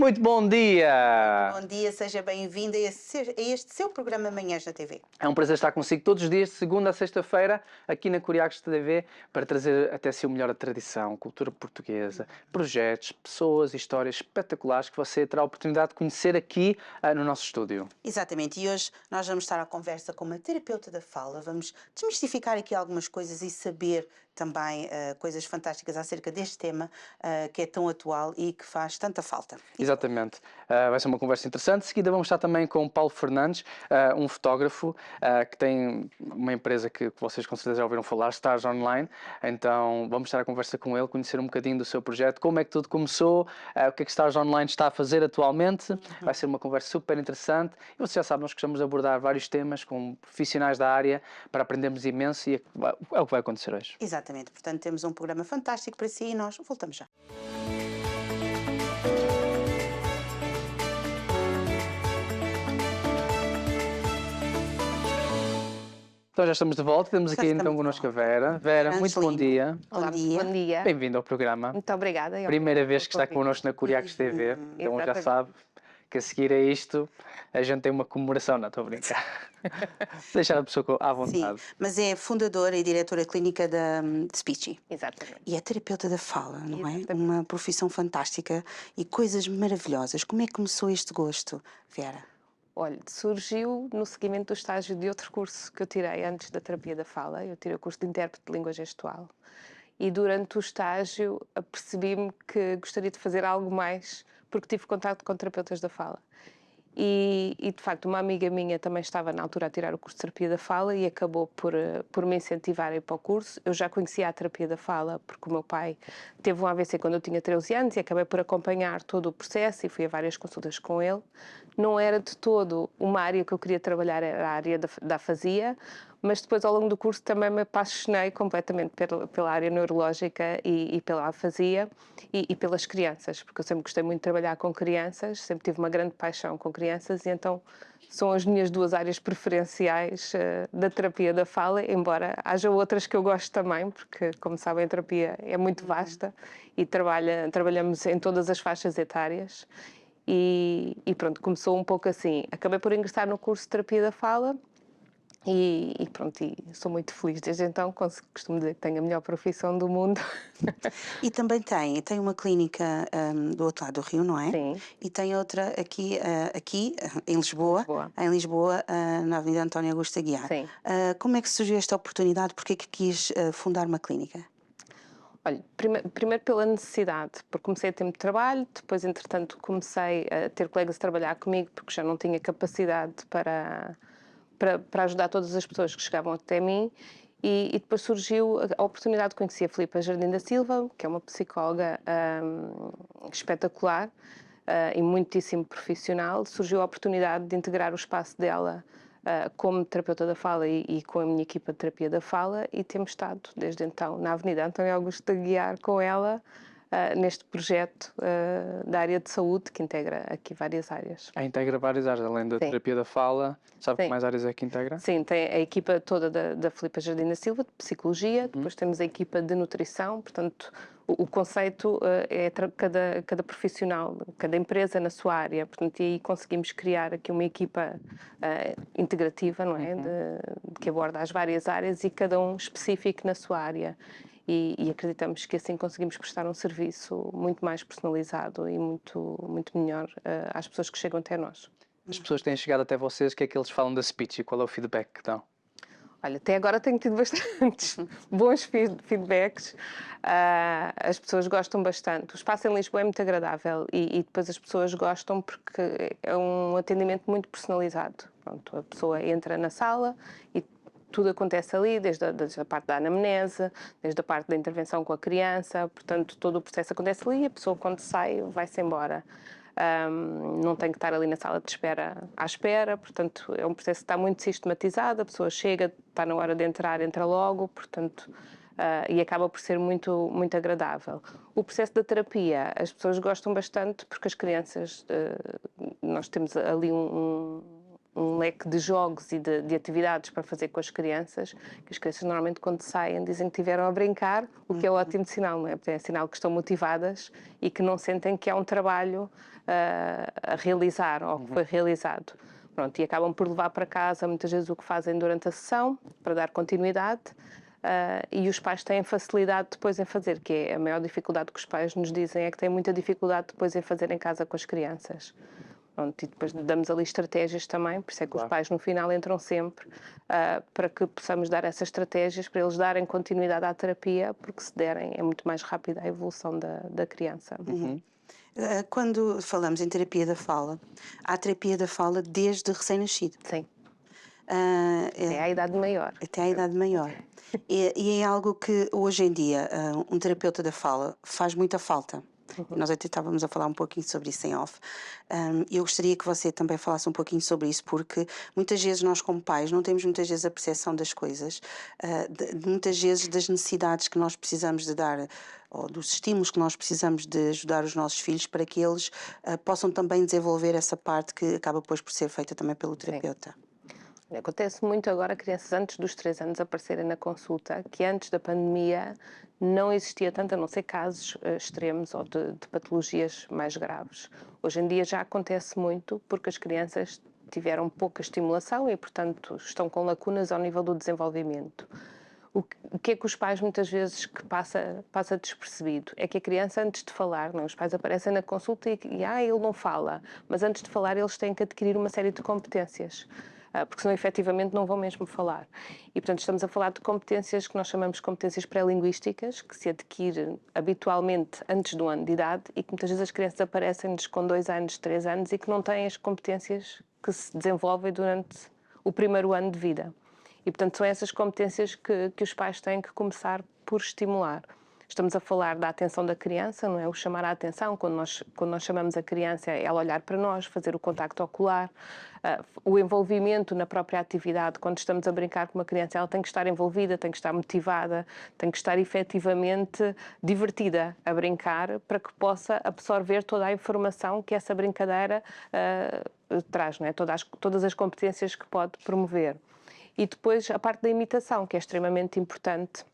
Muito bom dia! Bom dia, seja bem-vindo a este seu programa Manhãs na TV. É um prazer estar consigo todos os dias, de segunda a sexta-feira, aqui na Curiacos TV, para trazer até si o melhor da tradição, cultura portuguesa, projetos, pessoas e histórias espetaculares que você terá a oportunidade de conhecer aqui no nosso estúdio. Exatamente, e hoje nós vamos estar à conversa com uma terapeuta da fala, vamos desmistificar aqui algumas coisas e saber também coisas fantásticas acerca deste tema que é tão atual e que faz tanta falta. Exatamente. Vai ser uma conversa interessante. De seguida vamos estar também com o Paulo Fernandes, um fotógrafo que tem uma empresa que vocês com certeza já ouviram falar, Stars Online. Então vamos estar à conversa com ele, conhecer um bocadinho do seu projeto, como é que tudo começou, o que é que Stars Online está a fazer atualmente. Vai ser uma conversa super interessante. E você já sabe, nós gostamos de abordar vários temas com profissionais da área para aprendermos imenso e é o que vai acontecer hoje. Exatamente, portanto temos um programa fantástico para si e nós voltamos já. Então já estamos de volta, temos Já aqui estamos então de connosco a volta. Vera. Vera, muito bom Angelina. dia. Olá, Bom dia. bom dia. Bem-vindo ao programa. Muito obrigada. Primeira vez que está connosco na Curiacos TV, então já sabe que a seguir a isto a gente tem uma comemoração, não estou a brincar. Deixar a pessoa à vontade. Sim, mas é fundadora e diretora clínica de Speechy. Exatamente. E é terapeuta da fala, não é? Exatamente. Uma profissão fantástica e coisas maravilhosas. Como é que começou este gosto, Vera? Olha, surgiu no seguimento do estágio de outro curso que eu tirei antes da terapia da fala. Eu tirei o curso de intérprete de língua gestual. E durante o estágio apercebi-me que gostaria de fazer algo mais, porque tive contato com terapeutas da fala. E de facto, uma amiga minha também estava na altura a tirar o curso de terapia da fala e acabou por me incentivar a ir para o curso. Eu já conhecia a terapia da fala porque o meu pai teve um AVC quando eu tinha 13 anos e acabei por acompanhar todo o processo e fui a várias consultas com ele. Não era de todo uma área que eu queria trabalhar, era a área da afasia, mas depois ao longo do curso também me apaixonei completamente pela área neurológica e pela afasia e pelas crianças, porque eu sempre gostei muito de trabalhar com crianças, sempre tive uma grande paixão com crianças e então são as minhas duas áreas preferenciais da terapia da fala, embora haja outras que eu gosto também, porque como sabem a terapia é muito vasta e trabalhamos em todas as faixas etárias. E pronto, começou um pouco assim. Acabei por ingressar no curso de terapia da fala e pronto, e sou muito feliz desde então, costumo dizer que tenho a melhor profissão do mundo. E também tem uma clínica do outro lado do Rio, não é? Sim. E tem outra aqui em Lisboa, na Avenida António Augusto Aguiar. Sim. Como é que surgiu esta oportunidade? Porquê é que quis fundar uma clínica? Olha, primeiro pela necessidade, porque comecei a ter muito trabalho, depois entretanto comecei a ter colegas a trabalhar comigo porque já não tinha capacidade para ajudar todas as pessoas que chegavam até mim e depois surgiu a oportunidade de conhecer a Filipa Jardim da Silva, que é uma psicóloga espetacular e muitíssimo profissional. Surgiu a oportunidade de integrar o espaço dela como terapeuta da fala e com a minha equipa de terapia da fala e temos estado desde então na Avenida António Augusto Aguiar com ela neste projeto da área de saúde que integra aqui várias áreas. Integra várias áreas, além da terapia da fala. Sabe que mais áreas é que integra? Sim, tem a equipa toda da Filipa Jardim da Silva, de psicologia, depois temos a equipa de nutrição, portanto o conceito é cada profissional, cada empresa na sua área, portanto e aí conseguimos criar aqui uma equipa integrativa, não é, de que aborda as várias áreas e cada um específico na sua área. E acreditamos que assim conseguimos prestar um serviço muito mais personalizado e muito melhor às pessoas que chegam até nós. As pessoas têm chegado até vocês, o que é que eles falam da Speechy e qual é o feedback que dão? Olha, até agora tenho tido bastantes bons feedbacks, as pessoas gostam bastante. O espaço em Lisboa é muito agradável e depois as pessoas gostam porque é um atendimento muito personalizado. Pronto, a pessoa entra na sala e tudo acontece ali, desde a parte da anamnese, desde a parte da intervenção com a criança, portanto todo o processo acontece ali e a pessoa quando sai vai-se embora. Não tem que estar ali na sala de espera à espera, portanto é um processo que está muito sistematizado, a pessoa chega, está na hora de entrar, entra logo, portanto e acaba por ser muito agradável. O processo da terapia, as pessoas gostam bastante porque as crianças, nós temos ali um leque de jogos e de atividades para fazer com as crianças, que as crianças normalmente quando saem dizem que tiveram a brincar, o que é ótimo sinal, não é? Porque é sinal que estão motivadas e que não sentem que é um trabalho a realizar ou que foi realizado. Pronto, e acabam por levar para casa muitas vezes o que fazem durante a sessão, para dar continuidade, e os pais têm facilidade depois em fazer, que é a maior dificuldade que os pais nos dizem, é que têm muita dificuldade depois em fazer em casa com as crianças. Pronto, e depois damos ali estratégias também, por isso é que os pais no final entram sempre para que possamos dar essas estratégias, para eles darem continuidade à terapia, porque se derem é muito mais rápida a evolução da criança. Quando falamos em terapia da fala, há terapia da fala desde recém-nascido. Sim, É é a idade maior. até à idade maior. E é algo que hoje em dia um terapeuta da fala faz muita falta. Nós até estávamos a falar um pouquinho sobre isso em off. E eu gostaria que você também falasse um pouquinho sobre isso, porque muitas vezes nós como pais não temos muitas vezes a percepção das coisas, muitas vezes das necessidades que nós precisamos de dar, ou dos estímulos que nós precisamos de ajudar os nossos filhos para que eles possam também desenvolver essa parte que acaba depois por ser feita também pelo terapeuta. Acontece muito agora crianças antes dos 3 anos aparecerem na consulta, que antes da pandemia não existia tanto, a não ser casos extremos ou de patologias mais graves. Hoje em dia já acontece muito porque as crianças tiveram pouca estimulação e, portanto, estão com lacunas ao nível do desenvolvimento. O que é que os pais muitas vezes que passa despercebido? É que a criança antes de falar, não, os pais aparecem na consulta e ele não fala, mas antes de falar eles têm que adquirir uma série de competências. Porque senão efetivamente não vão mesmo falar. E, portanto, estamos a falar de competências que nós chamamos de competências pré-linguísticas, que se adquirem habitualmente antes do ano de idade e que muitas vezes as crianças aparecem-nos com 2 anos, 3 anos e que não têm as competências que se desenvolvem durante o primeiro ano de vida. E, portanto, são essas competências que os pais têm que começar por estimular. Estamos a falar da atenção da criança, não é? O chamar a atenção, quando nós chamamos a criança, é ela olhar para nós, fazer o contacto ocular, o envolvimento na própria atividade. Quando estamos a brincar com uma criança, ela tem que estar envolvida, tem que estar motivada, tem que estar efetivamente divertida a brincar para que possa absorver toda a informação que essa brincadeira traz, não é? Todas as competências que pode promover. E depois a parte da imitação, que é extremamente importante.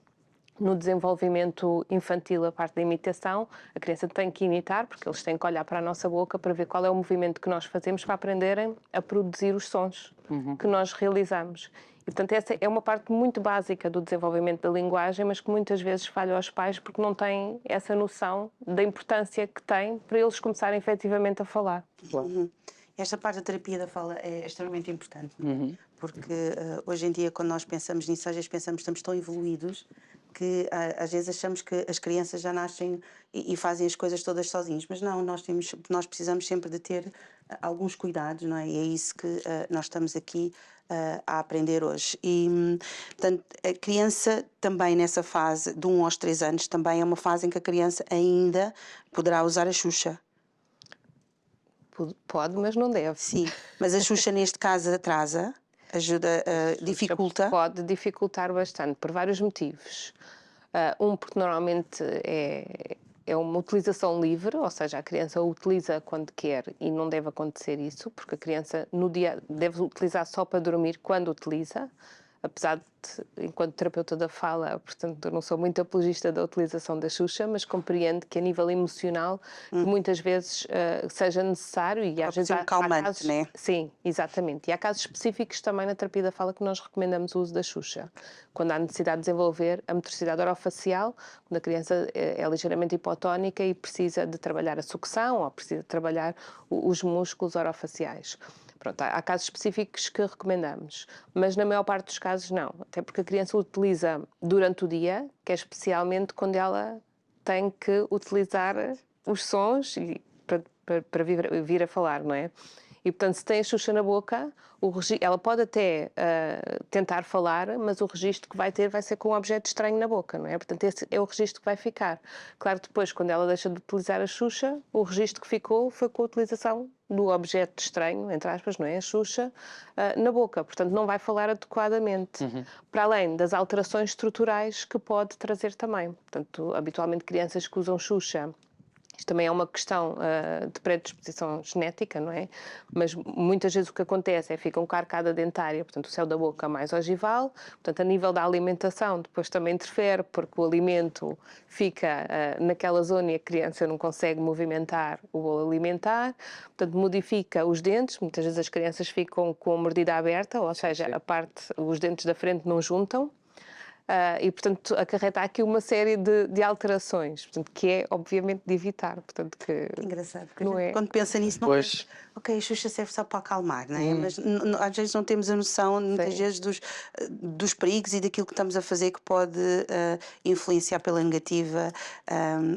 No desenvolvimento infantil, a parte da imitação, a criança tem que imitar, porque eles têm que olhar para a nossa boca para ver qual é o movimento que nós fazemos para aprenderem a produzir os sons que nós realizamos. E, portanto, essa é uma parte muito básica do desenvolvimento da linguagem, mas que muitas vezes falha aos pais porque não têm essa noção da importância que tem para eles começarem efetivamente a falar. Esta parte da terapia da fala é extremamente importante, porque hoje em dia, quando nós pensamos nisso, às vezes pensamos que estamos tão evoluídos que às vezes achamos que as crianças já nascem e fazem as coisas todas sozinhos, mas não, nós precisamos sempre de ter alguns cuidados, não é? E é isso que nós estamos aqui a aprender hoje. E, portanto, a criança também nessa fase de 1 aos 3 anos também é uma fase em que a criança ainda poderá usar a Xuxa. Pode, mas não deve. Sim, mas a Xuxa neste caso atrasa, ajuda, dificulta. Pode dificultar bastante, por vários motivos. Porque normalmente é uma utilização livre, ou seja, a criança o utiliza quando quer e não deve acontecer isso, porque a criança no dia deve utilizar só para dormir quando utiliza, apesar de, enquanto terapeuta da fala, portanto, eu não sou muito apologista da utilização da Xuxa, mas compreendo que a nível emocional que muitas vezes seja necessário e às vezes há calmante, casos, né? Sim, exatamente. E há casos específicos também na terapia da fala que nós recomendamos o uso da Xuxa. Quando há necessidade de desenvolver a motricidade orofacial, quando a criança é ligeiramente hipotónica e precisa de trabalhar a sucção ou precisa de trabalhar os músculos orofaciais. Pronto, há casos específicos que recomendamos, mas na maior parte dos casos não, até porque a criança utiliza durante o dia, que é especialmente quando ela tem que utilizar os sons para vir a falar, não é? E, portanto, se tem a Xuxa na boca, ela pode até tentar falar, mas o registro que vai ter vai ser com um objeto estranho na boca, não é? Portanto, esse é o registro que vai ficar. Claro, depois, quando ela deixa de utilizar a Xuxa, o registro que ficou foi com a utilização do objeto estranho, entre aspas, não é? A Xuxa, na boca. Portanto, não vai falar adequadamente. Para além das alterações estruturais que pode trazer também. Portanto, habitualmente crianças que usam Xuxa Isto também é uma questão de predisposição genética, não é? Mas muitas vezes o que acontece é que fica um arcada dentária, portanto o céu da boca mais ogival, portanto a nível da alimentação depois também interfere, porque o alimento fica naquela zona e a criança não consegue movimentar o bolo alimentar, portanto modifica os dentes, muitas vezes as crianças ficam com a mordida aberta, ou seja, os dentes da frente não juntam. E, portanto, acarreta aqui uma série de alterações, portanto, que é, obviamente, de evitar. Portanto, que Engraçado, porque não é... quando pensa nisso, não pensa, ok, a Xuxa serve só para acalmar, não é? Mas às vezes não temos a noção, muitas vezes, dos perigos e daquilo que estamos a fazer que pode influenciar pela negativa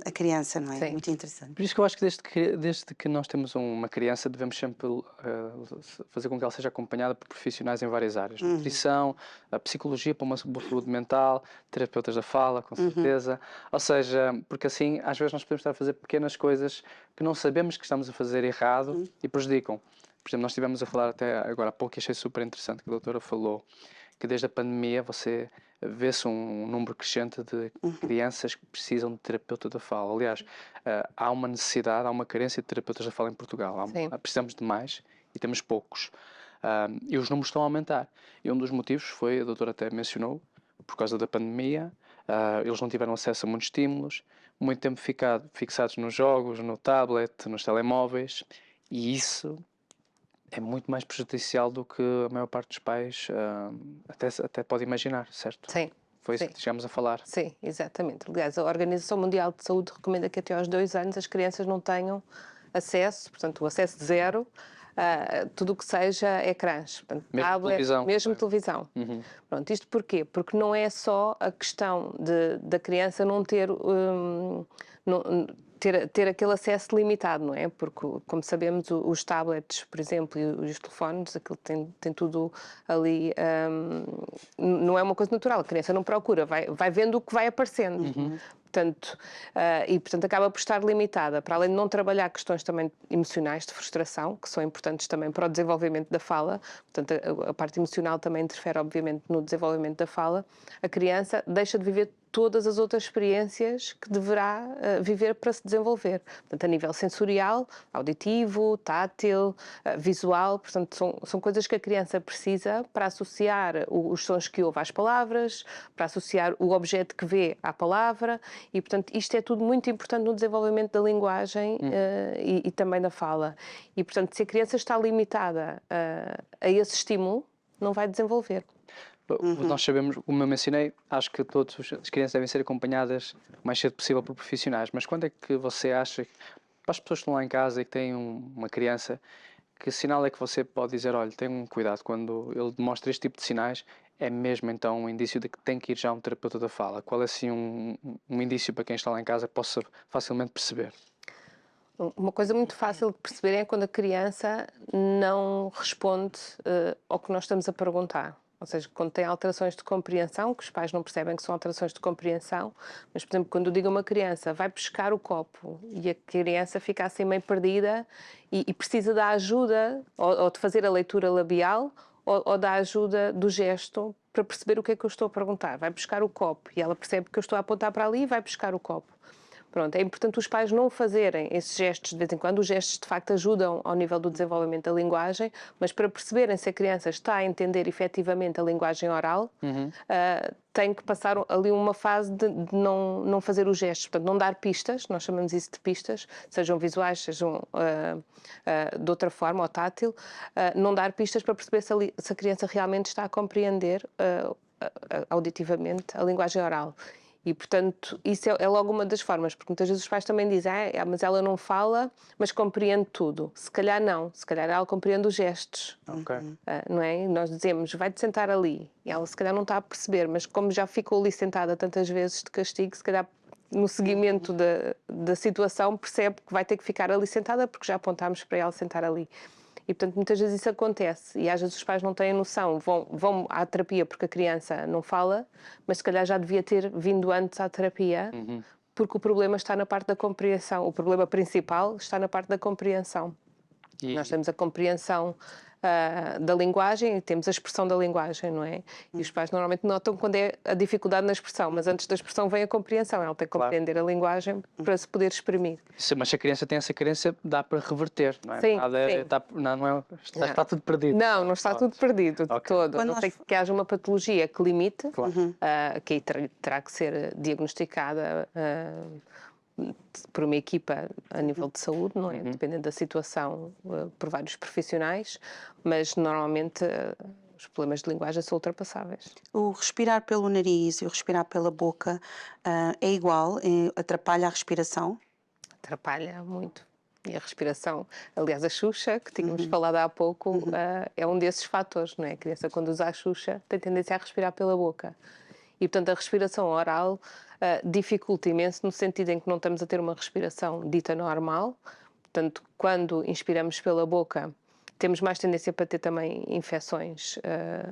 a criança, não é? Sim. Muito interessante. Por isso que eu acho que desde que nós temos uma criança, devemos sempre fazer com que ela seja acompanhada por profissionais em várias áreas. Nutrição, a psicologia para uma boa saúde mental, terapeutas da fala, com certeza. Ou seja, porque assim, às vezes nós podemos estar a fazer pequenas coisas que não sabemos que estamos a fazer errado e prejudicam. Por exemplo, nós estivemos a falar até agora há pouco e achei super interessante que a doutora falou que desde a pandemia você vê-se um número crescente de crianças que precisam de terapeuta da fala. Aliás, há uma necessidade, há uma carência de terapeutas da fala em Portugal. Precisamos de mais e temos poucos. E os números estão a aumentar. E um dos motivos foi, a doutora até mencionou, por causa da pandemia, eles não tiveram acesso a muitos estímulos, muito tempo fixados nos jogos, no tablet, nos telemóveis, e isso é muito mais prejudicial do que a maior parte dos pais até pode imaginar, certo? Sim. Foi isso que chegámos a falar. Sim, exatamente. Aliás, a Organização Mundial de Saúde recomenda que até aos 2 anos as crianças não tenham acesso, portanto, o acesso zero, a tudo o que seja ecrãs. Portanto, Mesmo tablet, televisão. mesmo televisão. Pronto, isto porquê? Porque não é só a questão da criança não ter... ter aquele acesso limitado, não é? Porque, como sabemos, os tablets, por exemplo, e os telefones, aquilo tem tudo ali, não é uma coisa natural, a criança não procura, vai vendo o que vai aparecendo. Portanto, portanto, acaba por estar limitada, para além de não trabalhar questões também emocionais, de frustração, que são importantes também para o desenvolvimento da fala, portanto, a parte emocional também interfere, obviamente, no desenvolvimento da fala, a criança deixa de viver todas as outras experiências que deverá viver para se desenvolver. Portanto, a nível sensorial, auditivo, tátil, visual, portanto, são coisas que a criança precisa para associar os sons que ouve às palavras, para associar o objeto que vê à palavra, e, portanto, isto é tudo muito importante no desenvolvimento da linguagem e também da fala. E, portanto, se a criança está limitada a esse estímulo, não vai desenvolver. Nós sabemos, como eu mencionei, acho que todas as crianças devem ser acompanhadas o mais cedo possível por profissionais, mas quando é que você acha, para as pessoas que estão lá em casa e que têm uma criança, que sinal é que você pode dizer, olha, tenham cuidado, quando ele demonstra este tipo de sinais, é mesmo então um indício de que tem que ir já a um terapeuta da fala? Qual é assim um indício para quem está lá em casa possa facilmente perceber? Uma coisa muito fácil de perceber é quando a criança não responde ao que nós estamos a perguntar. Ou seja, quando tem alterações de compreensão, que os pais não percebem que são alterações de compreensão, mas, por exemplo, quando eu digo a uma criança, vai pescar o copo, e a criança fica assim meio perdida e precisa da ajuda, ou de fazer a leitura labial, ou da ajuda do gesto, para perceber o que é que eu estou a perguntar. Vai pescar o copo, e ela percebe que eu estou a apontar para ali e vai pescar o copo. Pronto, é importante os pais não fazerem esses gestos de vez em quando. Os gestos, de facto, ajudam ao nível do desenvolvimento da linguagem, mas para perceberem se a criança está a entender efetivamente a linguagem oral, tem que passar ali uma fase de não fazer os gestos, portanto, não dar pistas, nós chamamos isso de pistas, sejam visuais, sejam de outra forma, ou tátil, não dar pistas para perceber se a criança realmente está a compreender auditivamente a linguagem oral. E, portanto, isso é logo uma das formas, porque muitas vezes os pais também dizem mas ela não fala, mas compreende tudo. Se calhar não, se calhar ela compreende os gestos, não é? Nós dizemos, vai-te sentar ali, e ela se calhar não está a perceber, mas como já ficou ali sentada tantas vezes de castigo, se calhar no seguimento da situação percebe que vai ter que ficar ali sentada porque já apontámos para ela sentar ali. E, portanto, muitas vezes isso acontece e às vezes os pais não têm noção, vão à terapia porque a criança não fala, mas se calhar já devia ter vindo antes à terapia, porque o problema está na parte da compreensão, o problema principal está na parte da compreensão. E- Nós temos a compreensão da linguagem e temos a expressão da linguagem, não é? E os pais normalmente notam quando é a dificuldade na expressão, mas antes da expressão vem a compreensão. Ela tem que Claro. compreender a linguagem para se poder exprimir. Mas se a criança tem essa carência, dá para reverter, não é? Sim, Nada sim. está tudo perdido. Não, não está tudo perdido de Ok. todo. Quando Não sei nós- que haja uma patologia que limite, Claro. que aí terá que ser diagnosticada por uma equipa a nível de saúde, não é? Dependendo da situação, por vários profissionais, mas normalmente os problemas de linguagem são ultrapassáveis. O respirar pelo nariz e o respirar pela boca é igual, atrapalha a respiração. Atrapalha muito. E a respiração, aliás, a Xuxa, que tínhamos falado há pouco, é um desses fatores, não é? A criança, quando usa a Xuxa, tem tendência a respirar pela boca. E, portanto, a respiração oral dificulta imenso no sentido em que não estamos a ter uma respiração dita normal. Portanto, quando inspiramos pela boca, temos mais tendência para ter também infecções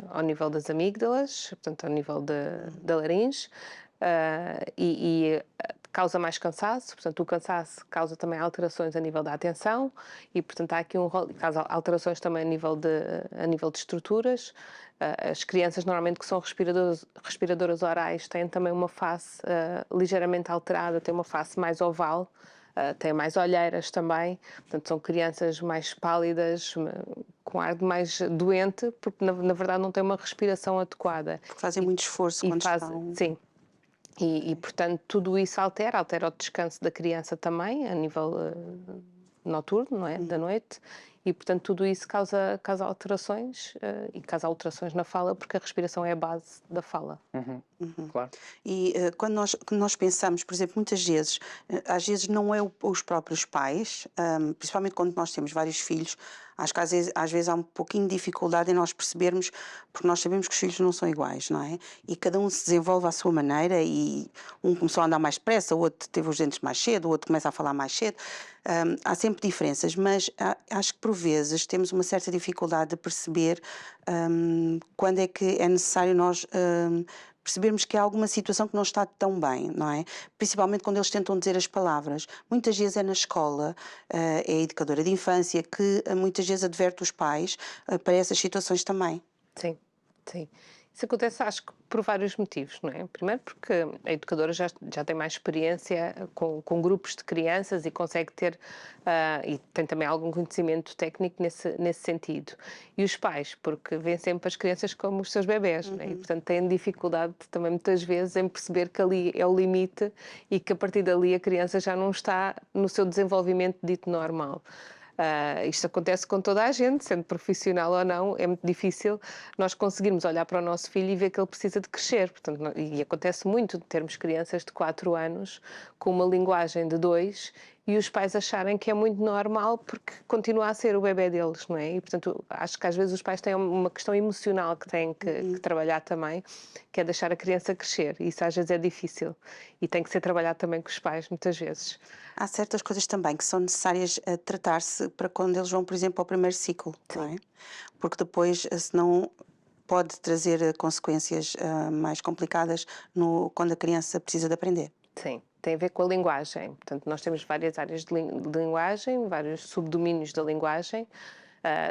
ao nível das amígdalas, portanto, ao nível da laringe, e causa mais cansaço, portanto, o cansaço causa também alterações a nível da atenção e, portanto, há aqui causa alterações também a nível de estruturas. As crianças, normalmente, que são respiradoras orais, têm também uma face ligeiramente alterada, têm uma face mais oval, têm mais olheiras também, portanto, são crianças mais pálidas, com ar de mais doente, porque, na verdade, não têm uma respiração adequada. Porque fazem muito esforço quando estão... Sim. E, portanto, tudo isso altera o descanso da criança também, a nível noturno, não é? Da noite, e, portanto, tudo isso causa alterações e causa alterações na fala, porque a respiração é a base da fala. Claro. E quando nós pensamos, por exemplo, muitas vezes, às vezes não é os próprios pais, principalmente quando nós temos vários filhos, acho que às vezes há um pouquinho de dificuldade em nós percebermos, porque nós sabemos que os filhos não são iguais, não é? E cada um se desenvolve à sua maneira e um começou a andar mais depressa, o outro teve os dentes mais cedo, o outro começa a falar mais cedo. Há sempre diferenças, mas acho que por vezes temos uma certa dificuldade de perceber quando é que é necessário nós percebermos que há alguma situação que não está tão bem, não é? Principalmente quando eles tentam dizer as palavras. Muitas vezes é na escola, é a educadora de infância que muitas vezes adverte os pais para essas situações também. Sim, sim. Isso acontece, acho que por vários motivos, não é? Primeiro porque a educadora já tem mais experiência com grupos de crianças e consegue ter, e tem também algum conhecimento técnico nesse sentido. E os pais, porque veem sempre as crianças como os seus bebés, não é? E, portanto, têm dificuldade também muitas vezes em perceber que ali é o limite e que a partir dali a criança já não está no seu desenvolvimento dito normal. Isto acontece com toda a gente, sendo profissional ou não, é muito difícil nós conseguirmos olhar para o nosso filho e ver que ele precisa de crescer. Portanto, e acontece muito de termos crianças de 4 anos com uma linguagem de 2 e os pais acharem que é muito normal porque continua a ser o bebé deles, não é? E, portanto, acho que às vezes os pais têm uma questão emocional que têm que trabalhar também, que é deixar a criança crescer. E isso às vezes é difícil e tem que ser trabalhado também com os pais, muitas vezes. Há certas coisas também que são necessárias a tratar-se para quando eles vão, por exemplo, ao primeiro ciclo, não é? Porque depois, senão, pode trazer consequências mais complicadas quando a criança precisa de aprender. Sim, tem a ver com a linguagem. Portanto, nós temos várias áreas de linguagem, vários subdomínios da linguagem.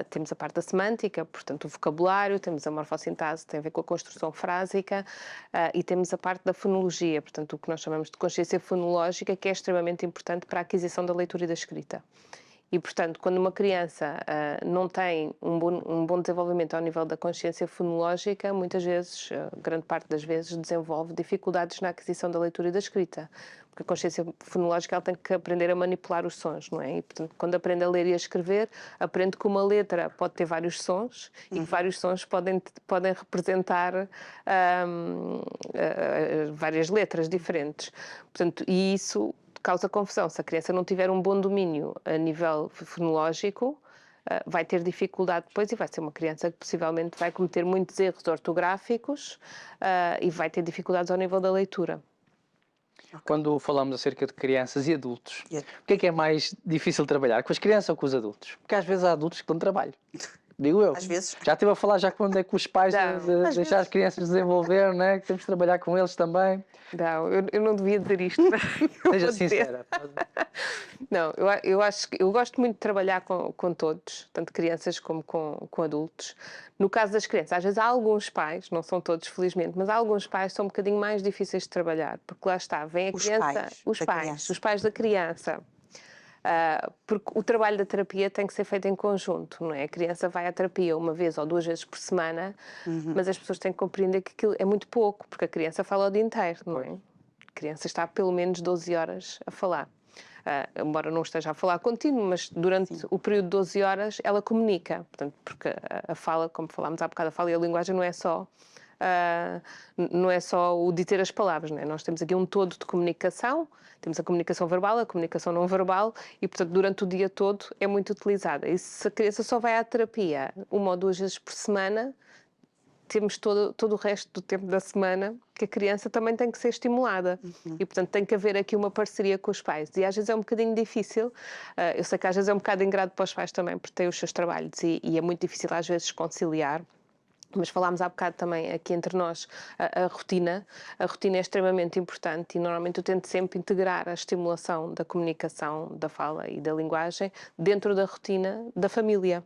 Temos a parte da semântica, portanto, o vocabulário, temos a morfossintase, tem a ver com a construção frásica, e temos a parte da fonologia, portanto, o que nós chamamos de consciência fonológica, que é extremamente importante para a aquisição da leitura e da escrita. E, portanto, quando uma criança não tem um bom desenvolvimento ao nível da consciência fonológica, muitas vezes, grande parte das vezes, desenvolve dificuldades na aquisição da leitura e da escrita. Porque a consciência fonológica ela tem que aprender a manipular os sons, não é? E, portanto, quando aprende a ler e a escrever, aprende que uma letra pode ter vários sons e que vários sons podem representar várias letras diferentes. Portanto, e isso causa confusão. Se a criança não tiver um bom domínio a nível fonológico, vai ter dificuldade depois e vai ser uma criança que possivelmente vai cometer muitos erros ortográficos e vai ter dificuldades ao nível da leitura. Quando falamos acerca de crianças e adultos, Yeah. o que é mais difícil de trabalhar? Com as crianças ou com os adultos? Porque às vezes há adultos que dão trabalho. digo eu. Às vezes. Já estive a falar já quando é com os pais Não, de às deixar as vezes. crianças desenvolver, né? Que temos de trabalhar com eles também. Não, eu não devia dizer isto, mas eu Seja vou dizer. sincera. Não, eu acho que eu gosto muito de trabalhar com todos, tanto crianças como com adultos. No caso das crianças, às vezes há alguns pais, não são todos felizmente, mas há alguns pais que são um bocadinho mais difíceis de trabalhar, porque lá está, vem a Os criança, pais os da pais, criança. os pais da criança. Porque o trabalho da terapia tem que ser feito em conjunto, não é? A criança vai à terapia uma vez ou duas vezes por semana, mas as pessoas têm que compreender que aquilo é muito pouco, porque a criança fala o dia inteiro, não é? A criança está pelo menos 12 horas a falar. Embora não esteja a falar contínuo, mas durante o período de 12 horas ela comunica. Portanto, porque a fala, como falámos há bocado, a fala e a linguagem não é só o dizer as palavras, não é? Nós temos aqui um todo de comunicação, temos a comunicação verbal, a comunicação não verbal e, portanto, durante o dia todo é muito utilizada. E se a criança só vai à terapia uma ou duas vezes por semana, temos todo o resto do tempo da semana que a criança também tem que ser estimulada. E, portanto, tem que haver aqui uma parceria com os pais. E às vezes é um bocadinho difícil, eu sei que às vezes é um bocado ingrato para os pais também, porque têm os seus trabalhos e é muito difícil às vezes conciliar. Mas falámos há bocado também aqui entre nós a rotina. A rotina é extremamente importante e normalmente eu tento sempre integrar a estimulação da comunicação, da fala e da linguagem dentro da rotina da família.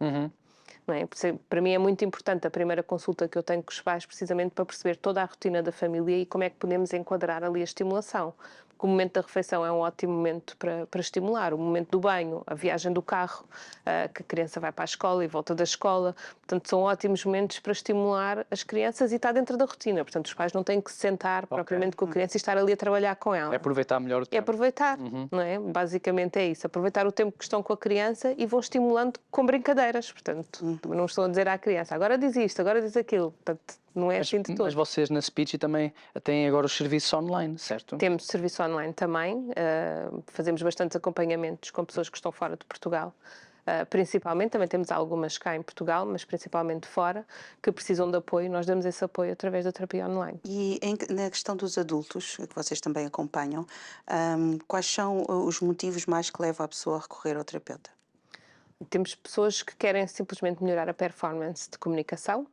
Não é? Para mim é muito importante a primeira consulta que eu tenho com os pais, precisamente para perceber toda a rotina da família e como é que podemos enquadrar ali a estimulação. Porque o momento da refeição é um ótimo momento para estimular, o momento do banho, a viagem do carro, que a criança vai para a escola e volta da escola. Portanto, são ótimos momentos para estimular as crianças e está dentro da rotina. Portanto, os pais não têm que se sentar propriamente com a criança e estar ali a trabalhar com ela. É aproveitar melhor o É tempo. aproveitar, não é? Basicamente é isso, aproveitar o tempo que estão com a criança e vão estimulando com brincadeiras, portanto, não estão a dizer à criança, agora diz isto, agora diz aquilo, portanto, não é assim de todo. Mas vocês na Speech também têm agora os serviços online, certo? Temos serviço online também, fazemos bastantes acompanhamentos com pessoas que estão fora de Portugal, principalmente, também temos algumas cá em Portugal, mas principalmente fora, que precisam de apoio, nós damos esse apoio através da terapia online. E na questão dos adultos, que vocês também acompanham, quais são os motivos mais que levam a pessoa a recorrer ao terapeuta? Temos pessoas que querem simplesmente melhorar a performance de comunicação,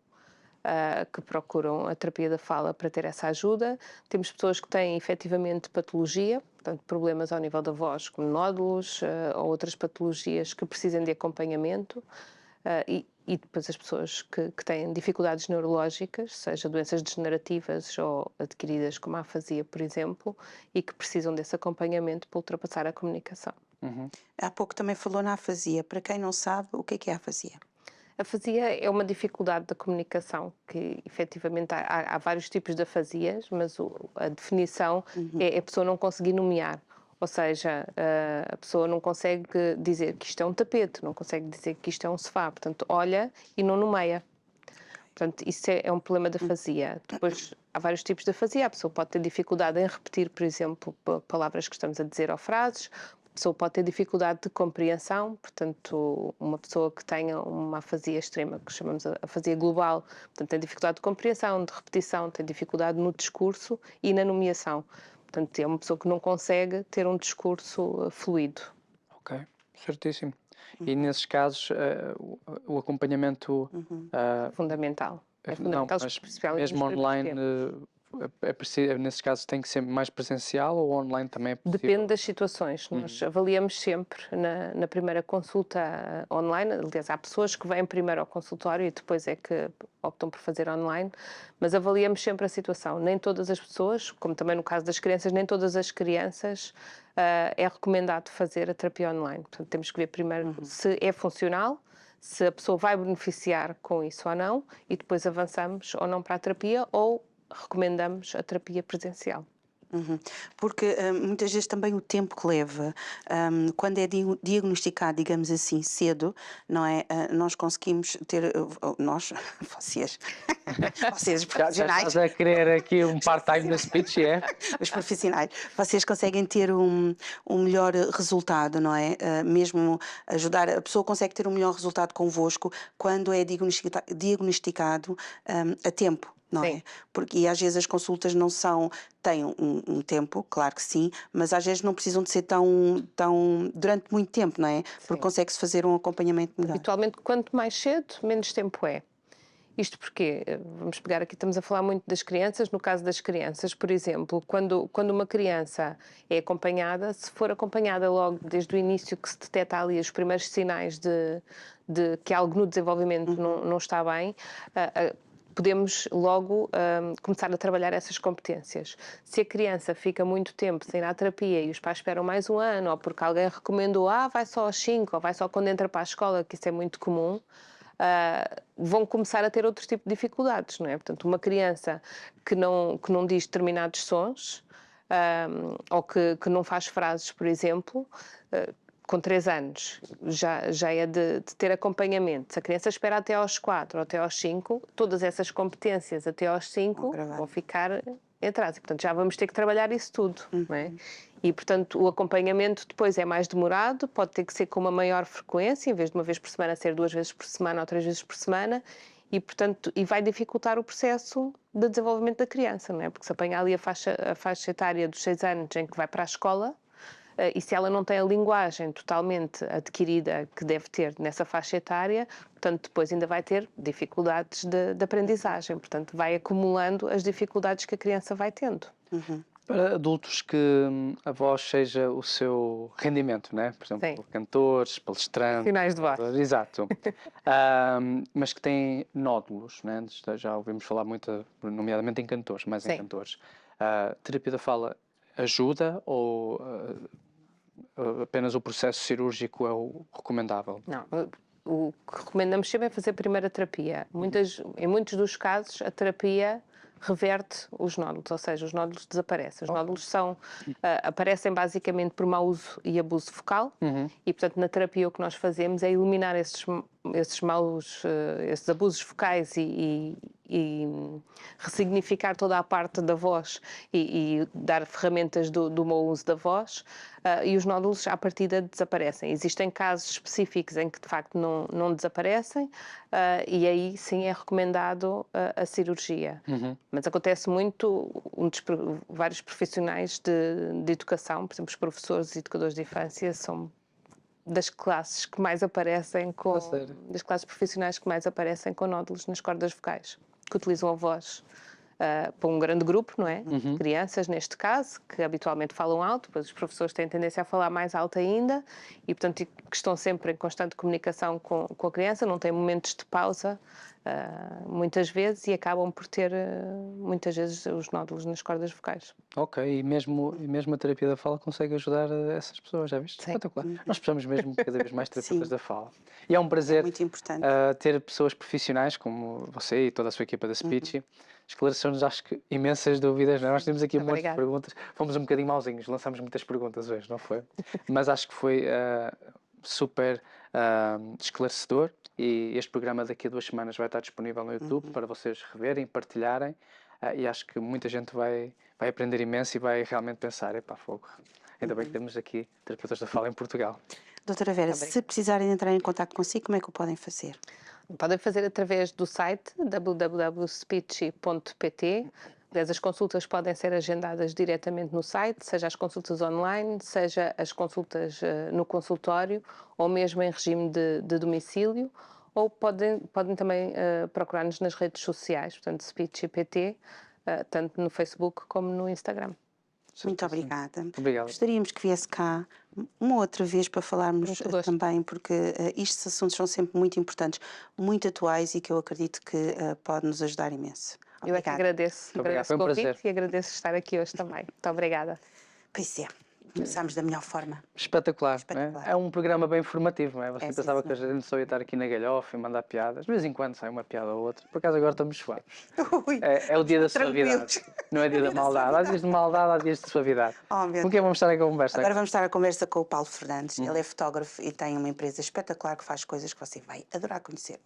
que procuram a terapia da fala para ter essa ajuda. Temos pessoas que têm efetivamente patologia, portanto problemas ao nível da voz, como nódulos ou outras patologias que precisam de acompanhamento. E depois as pessoas que têm dificuldades neurológicas, seja doenças degenerativas ou adquiridas como a afasia, por exemplo, e que precisam desse acompanhamento para ultrapassar a comunicação. Há pouco também falou na afasia. Para quem não sabe, o que é a afasia? A afasia é uma dificuldade da comunicação, que efetivamente há vários tipos de afasias, mas a definição é a pessoa não conseguir nomear. Ou seja, a pessoa não consegue dizer que isto é um tapete, não consegue dizer que isto é um sofá, portanto, olha e não nomeia. Portanto, isso é um problema da afasia. Depois, há vários tipos de afasia. A pessoa pode ter dificuldade em repetir, por exemplo, palavras que estamos a dizer ou frases. A pessoa pode ter dificuldade de compreensão, portanto, uma pessoa que tenha uma afasia extrema, que chamamos a afasia global, portanto, tem dificuldade de compreensão, de repetição, tem dificuldade no discurso e na nomeação. Portanto, é uma pessoa que não consegue ter um discurso fluido. Ok, certíssimo. E nesses casos, o acompanhamento... Fundamental. É não, fundamental, mas especialmente mesmo nos primeiros online, tempos. nesses casos tem que ser mais presencial ou online também é possível? Depende das situações. Nós avaliamos sempre na primeira consulta online. Aliás, há pessoas que vêm primeiro ao consultório e depois é que optam por fazer online, mas avaliamos sempre a situação. Nem todas as pessoas, como também no caso das crianças, nem todas as crianças é recomendado fazer a terapia online. Portanto, temos que ver primeiro se é funcional, se a pessoa vai beneficiar com isso ou não, e depois avançamos ou não para a terapia ou recomendamos a terapia presencial. Porque muitas vezes também o tempo que leva, quando é diagnosticado, digamos assim, cedo, não é? Nós conseguimos ter, vocês, vocês Já profissionais, estás a querer aqui um part-time na Speech, é? os profissionais, vocês conseguem ter um melhor resultado, não é? Mesmo ajudar, a pessoa consegue ter um melhor resultado convosco quando é diagnosticado a tempo. não Sim. é? E às vezes as consultas não são, têm um tempo, claro que sim, mas às vezes não precisam de ser durante muito tempo, não é? Porque Sim. consegue-se fazer um acompanhamento melhor. Habitualmente, quanto mais cedo, menos tempo é. Isto porque, vamos pegar aqui, estamos a falar muito das crianças. No caso das crianças, por exemplo, quando uma criança é acompanhada, se for acompanhada logo desde o início, que se detecta ali os primeiros sinais de que algo no desenvolvimento não está bem, podemos logo começar a trabalhar essas competências. Se a criança fica muito tempo sem ir à terapia e os pais esperam mais um ano, ou porque alguém recomendou, vai só aos 5, ou vai só quando entra para a escola, que isso é muito comum, vão começar a ter outro tipo de dificuldades, não é? Portanto, uma criança que não diz determinados sons, ou que não faz frases, por exemplo, com 3 anos, já é de ter acompanhamento. Se a criança espera até aos 4 ou até aos 5, todas essas competências até aos 5 vão ficar em atraso. E, portanto, já vamos ter que trabalhar isso tudo, não é? E, portanto, o acompanhamento depois é mais demorado, pode ter que ser com uma maior frequência, em vez de uma vez por semana ser 2 vezes por semana ou 3 vezes por semana, e, portanto, vai dificultar o processo de desenvolvimento da criança, não é? Porque se apanha ali a faixa etária dos 6 anos em que vai para a escola, e se ela não tem a linguagem totalmente adquirida que deve ter nessa faixa etária, portanto, depois ainda vai ter dificuldades de aprendizagem, portanto, vai acumulando as dificuldades que a criança vai tendo. Para adultos que a voz seja o seu rendimento, né? Por exemplo, Sim. cantores, palestrantes. Sinais de voz. Exato. Mas que têm nódulos, né? Já ouvimos falar muito, nomeadamente em cantores, mais em Sim. cantores. Terapia da fala ajuda ou apenas o processo cirúrgico é o recomendável? Não, o que recomendamos sempre é fazer primeiro a terapia. Em muitos dos casos, a terapia reverte os nódulos, ou seja, os nódulos desaparecem. Os nódulos aparecem basicamente por mau uso e abuso focal e, portanto, na terapia o que nós fazemos é eliminar esses abusos focais e ressignificar toda a parte da voz e dar ferramentas do mau uso da voz, e os nódulos à partida desaparecem. Existem casos específicos em que de facto não desaparecem, e aí sim é recomendado a cirurgia. Mas acontece muito, vários profissionais de educação, por exemplo, os professores e educadores de infância são das classes que mais aparecem das classes profissionais que mais aparecem com nódulos nas cordas vocais, que utilizam a voz para um grande grupo, não é? Crianças, neste caso, que habitualmente falam alto, pois os professores têm tendência a falar mais alto ainda e, portanto, que estão sempre em constante comunicação com a criança, não têm momentos de pausa, muitas vezes, e acabam por ter, muitas vezes, os nódulos nas cordas vocais. Ok, e mesmo a terapia da fala consegue ajudar essas pessoas, já viste? Sim. Espetacular. Nós precisamos mesmo cada vez mais terapeutas Sim. da fala. E é um prazer Muito importante. ter pessoas profissionais como você e toda a sua equipa da Speechy. Esclareceu-nos, acho que, imensas dúvidas. Não é? Nós temos aqui um monte de perguntas. Fomos um bocadinho mauzinhos, lançámos muitas perguntas hoje, não foi? Mas acho que foi super esclarecedor, e este programa daqui a 2 semanas vai estar disponível no YouTube para vocês reverem, partilharem, e acho que muita gente vai aprender imenso e vai realmente pensar, epá, fogo, ainda bem que temos aqui terapeutas da fala em Portugal. Doutora Vera, se precisarem entrar em contato consigo, como é que o podem fazer? Podem fazer através do site www.speechy.pt. As consultas podem ser agendadas diretamente no site, seja as consultas online, seja as consultas no consultório, ou mesmo em regime de domicílio, ou podem também procurar-nos nas redes sociais, portanto, Speechy.pt, tanto no Facebook como no Instagram. Muito obrigada. Obrigado. Gostaríamos que viesse cá uma outra vez para falarmos também, porque estes assuntos são sempre muito importantes, muito atuais e que eu acredito que pode nos ajudar imenso. Obrigada. Eu é que agradeço o convite prazer. e agradeço estar aqui hoje também. Muito obrigada. Pois é, começámos da melhor forma. Espetacular. Não é? É um programa bem informativo, não é? Você pensava sim, que a gente só ia estar aqui na galhofa e mandar piadas. De vez em quando sai uma piada ou outra. Por acaso agora estamos suaves. É o dia da suavidade. Não é dia da maldade. Há dias de maldade, há dias de suavidade. Com quem vamos estar a conversa? Agora vamos estar a conversa com o Paulo Fernandes. Ele é fotógrafo e tem uma empresa espetacular que faz coisas que você vai adorar conhecer.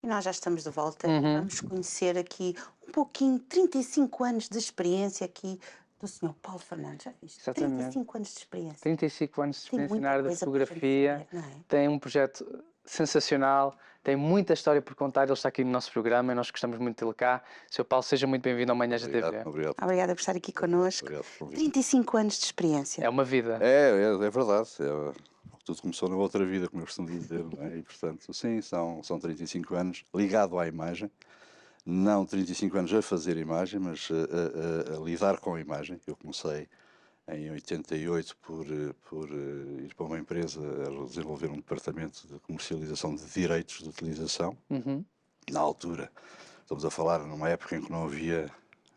E nós já estamos de volta. Vamos conhecer aqui um pouquinho, 35 anos de experiência aqui do Sr. Paulo Fernandes, já viste? Exatamente. 35 anos de experiência. 35 anos de Tem experiência muita na área da coisa para fotografia, fazer, não é? tem um projeto sensacional, tem muita história por contar, ele está aqui no nosso programa e nós gostamos muito dele cá. Sr. Paulo, seja muito bem-vindo ao Manhãs da TV. Obrigado. Obrigada por estar aqui connosco. Obrigado pelo convite. 35 anos de experiência. É uma vida. É verdade. Tudo começou na outra vida, como eu costumo dizer, não é? E, portanto, sim, são 35 anos ligado à imagem. Não 35 anos a fazer imagem, mas a lidar com a imagem. Eu comecei em 88 por ir para uma empresa a desenvolver um departamento de comercialização de direitos de utilização. Uhum. Na altura, estamos a falar numa época em que não havia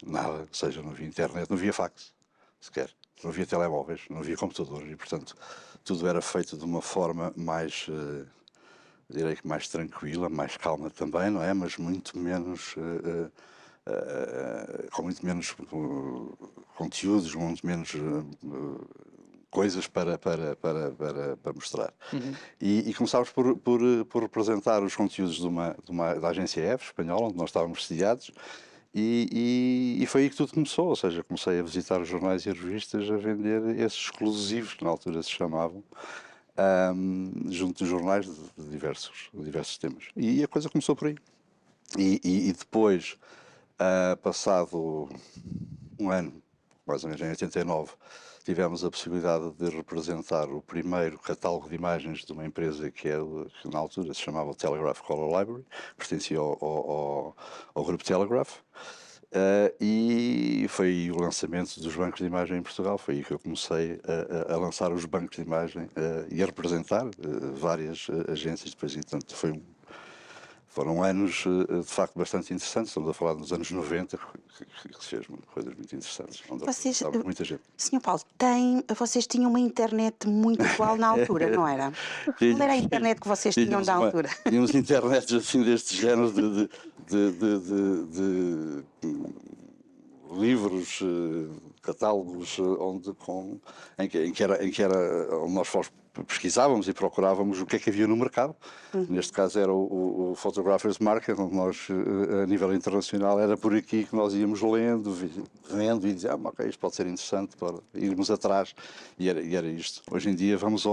nada, ou seja, não havia internet, não havia fax sequer, não havia telemóveis, não havia computadores e, portanto, tudo era feito de uma forma mais, direi que mais tranquila, mais calma também, não é? Mas muito menos, com muito menos conteúdos, muito menos coisas para mostrar. Uhum. E começámos por representar os conteúdos da agência F, espanhola, onde nós estávamos sediados, e foi aí que tudo começou, ou seja, comecei a visitar os jornais e as revistas a vender esses exclusivos, que na altura se chamavam, junto dos jornais de diversos temas. E a coisa começou por aí. E depois, passado um ano, mais ou menos em 89, tivemos a possibilidade de representar o primeiro catálogo de imagens de uma empresa que na altura se chamava o Telegraph Color Library, pertencia ao grupo Telegraph, e foi aí o lançamento dos bancos de imagem em Portugal. Foi aí que eu comecei a lançar os bancos de imagem e a representar várias agências. Depois, entanto, foram anos, de facto, bastante interessantes. Estamos a falar dos anos 90, que se fez coisas muito interessantes. Onde muita gente. Sr. Paulo, vocês tinham uma internet muito atual na altura, não era? Qual era a internet que vocês tinham na altura? Tínhamos internets assim deste género de livros, catálogos, em que era onde nós pesquisávamos e procurávamos o que é que havia no mercado. Neste caso era o Photographers Market, onde nós, a nível internacional, era por aqui que nós íamos lendo, vendo e dizíamos, ok, isto pode ser interessante para irmos atrás. E era isto. Hoje em dia vamos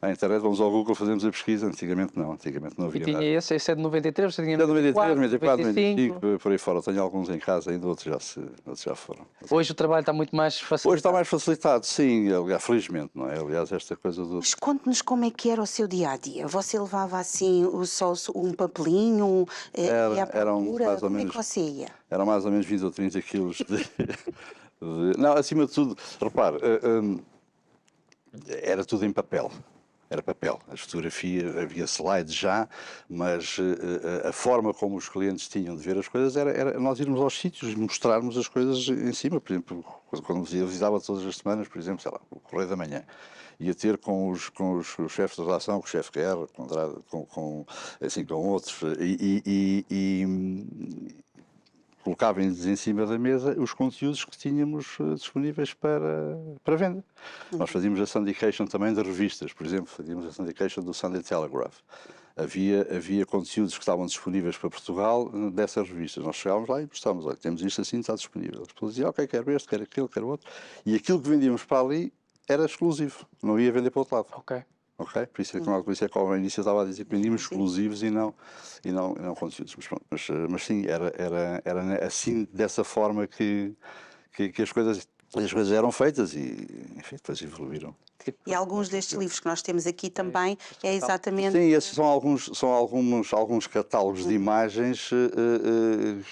à internet, vamos ao Google, fazemos a pesquisa. Antigamente não havia E tinha nada. esse é de 93, você tinha É de 93, 94, 95. 95, por aí fora. Tenho alguns em casa ainda, outros já foram. Hoje o trabalho está muito mais facilitado. Hoje está mais facilitado, sim, aliás, felizmente, não é? Aliás, esta coisa do... Mas conte-nos como é que era o seu dia-a-dia. Você levava assim só um papelinho, ia à procura, mais ou como menos, é que você ia? Eram mais ou menos 20 ou 30 quilos Não, acima de tudo, repare, era tudo em papel. Era papel. As fotografias, havia slides já, mas a forma como os clientes tinham de ver as coisas era nós irmos aos sítios e mostrarmos as coisas em cima. Por exemplo, quando eu visitava todas as semanas, por exemplo, sei lá, o Correio da Manhã, ia ter com os chefes de redação, com o chefe Guerra, com outros, colocávamos em cima da mesa os conteúdos que tínhamos disponíveis para venda. Nós fazíamos a syndication também de revistas, por exemplo, fazíamos a syndication do Sunday Telegraph. Havia conteúdos que estavam disponíveis para Portugal dessas revistas. Nós chegávamos lá e mostrávamos, olha, temos isto assim, está disponível. As pessoas diziam, ok, quero este, quero aquilo, quero outro. E aquilo que vendíamos para ali era exclusivo, não ia vender para o outro lado. Ok. Ok? Por isso é que ao início eu estava a dizer que vendíamos exclusivos e não conteúdos. Mas sim, era assim, dessa forma que as coisas eram feitas e, enfim, depois evoluíram. E alguns destes livros que nós temos aqui também é exatamente... Sim, esses são alguns catálogos de imagens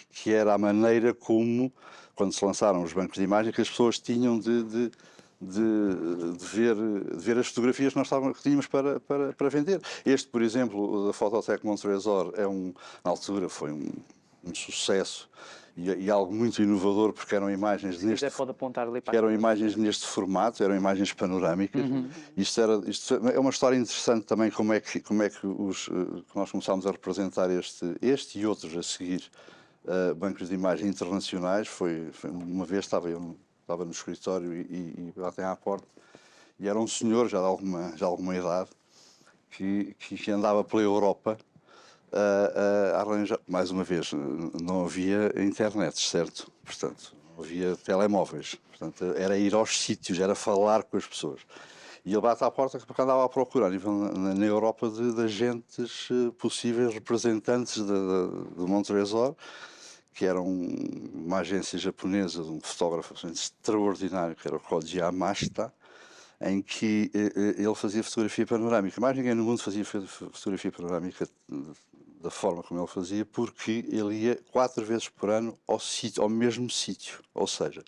que era a maneira como, quando se lançaram os bancos de imagem, que as pessoas tinham de ver as fotografias que nós tínhamos para vender. Este, por exemplo, da Phototech Montresor, na altura foi um sucesso e algo muito inovador, porque eram imagens Pode apontar ali para eram imagens neste formato, eram imagens panorâmicas. Isto é uma história interessante também, como é que nós começámos a representar este e outros a seguir bancos de imagem internacionais. Foi uma vez estava no escritório e batem à porta e era um senhor já de alguma idade que andava pela Europa a arranjar. Mais uma vez, não havia internet, certo? Portanto, não havia telemóveis. Portanto, era ir aos sítios, era falar com as pessoas. E ele bate à porta porque andava a procurar, a nível na Europa, de agentes possíveis representantes de Montresor, que era uma agência japonesa de um fotógrafo extraordinário, que era o Koji Yamashita, em que ele fazia fotografia panorâmica. Mais ninguém no mundo fazia fotografia panorâmica da forma como ele fazia, porque ele ia 4 vezes por ano ao mesmo sítio. Ou seja,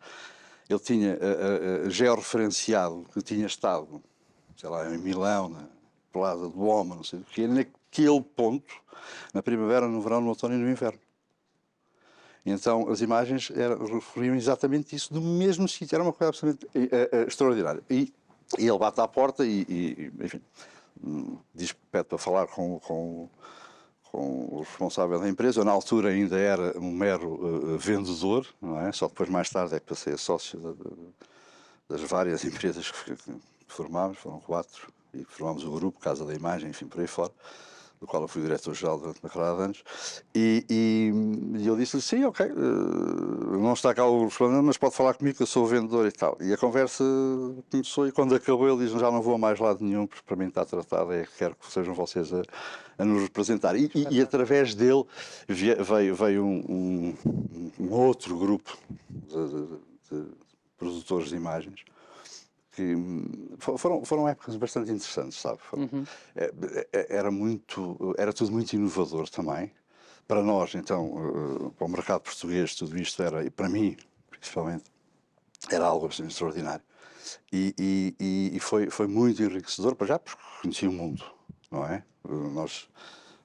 ele tinha georreferenciado que tinha estado, sei lá, em Milão, na Plaza do Duomo, não sei o quê, naquele ponto, na primavera, no verão, no outono e no inverno. E então as imagens referiam exatamente isso, do mesmo sítio. Era uma coisa absolutamente extraordinária. E ele bate à porta e enfim, pede para falar com o responsável da empresa. Eu, na altura, ainda era um mero vendedor, não é? Só depois, mais tarde, é que passei a sócio das várias empresas que formámos, foram 4, e formámos o grupo Casa da Imagem, enfim, por aí fora, do qual eu fui diretor-geral durante uma carrada de anos, e eu disse-lhe, sim, ok, não está cá o respondente, mas pode falar comigo, que eu sou o vendedor e tal. E a conversa começou, e quando acabou ele diz, já não vou a mais lado nenhum, porque para mim está tratado, quero que sejam vocês a nos representar. E através dele veio um outro grupo de produtores de imagens, que foram épocas bastante interessantes, sabe? Era tudo muito inovador também. Para nós, então, para o mercado português, tudo isto era, e para mim, principalmente, era algo bastante extraordinário. E foi muito enriquecedor, para já, porque conhecia o mundo, não é?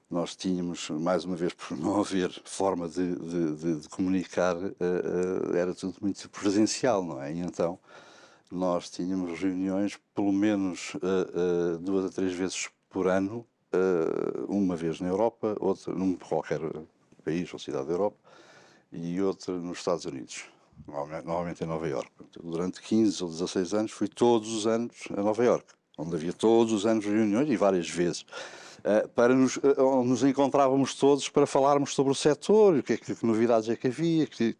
Nós tínhamos, mais uma vez, por não haver forma de comunicar, era tudo muito presencial, não é? E então nós tínhamos reuniões pelo menos 2 a 3 vezes por ano, uma vez na Europa, outra num qualquer país ou cidade da Europa, e outra nos Estados Unidos, normalmente em Nova Iorque. Durante 15 ou 16 anos fui todos os anos a Nova Iorque, onde havia todos os anos reuniões, e várias vezes, onde nos encontrávamos todos para falarmos sobre o setor, que novidades é que havia, que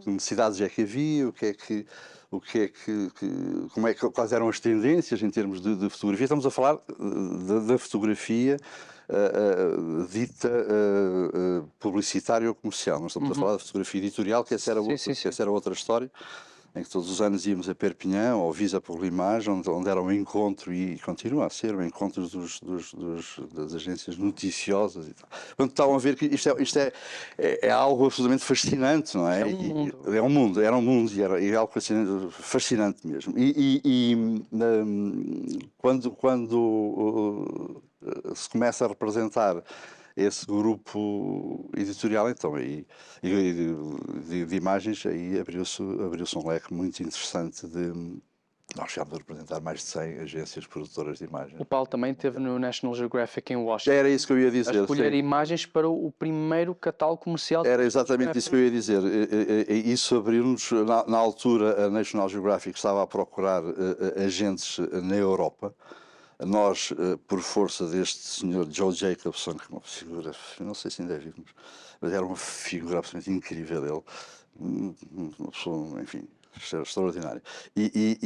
necessidades é que havia, quais eram as tendências em termos de fotografia. Estamos a falar da fotografia dita publicitária ou comercial. Não estamos a falar da fotografia editorial, que essa era outra história, em que todos os anos íamos a Perpignan, ou Visa por l'Image, onde era um encontro, e continua a ser um encontro das agências noticiosas e tal. Portanto, estavam a ver que isto é algo absolutamente fascinante, não é? Era um mundo, e era algo fascinante mesmo. Quando se começa a representar esse grupo editorial, então, aí, de imagens, aí abriu-se um leque muito interessante nós chegámos a representar mais de 100 agências produtoras de imagens. O Paulo também esteve no National Geographic em Washington. Era isso que eu ia dizer. A escolher imagens para o primeiro catálogo comercial. Era exatamente isso que eu ia dizer. Isso abriu-nos, na altura, a National Geographic estava a procurar agentes na Europa. Nós, por força deste senhor Joe Jacobson, que é uma figura, não sei se ainda é vivo, mas era uma figura absolutamente incrível ele, uma pessoa, enfim, extraordinária. E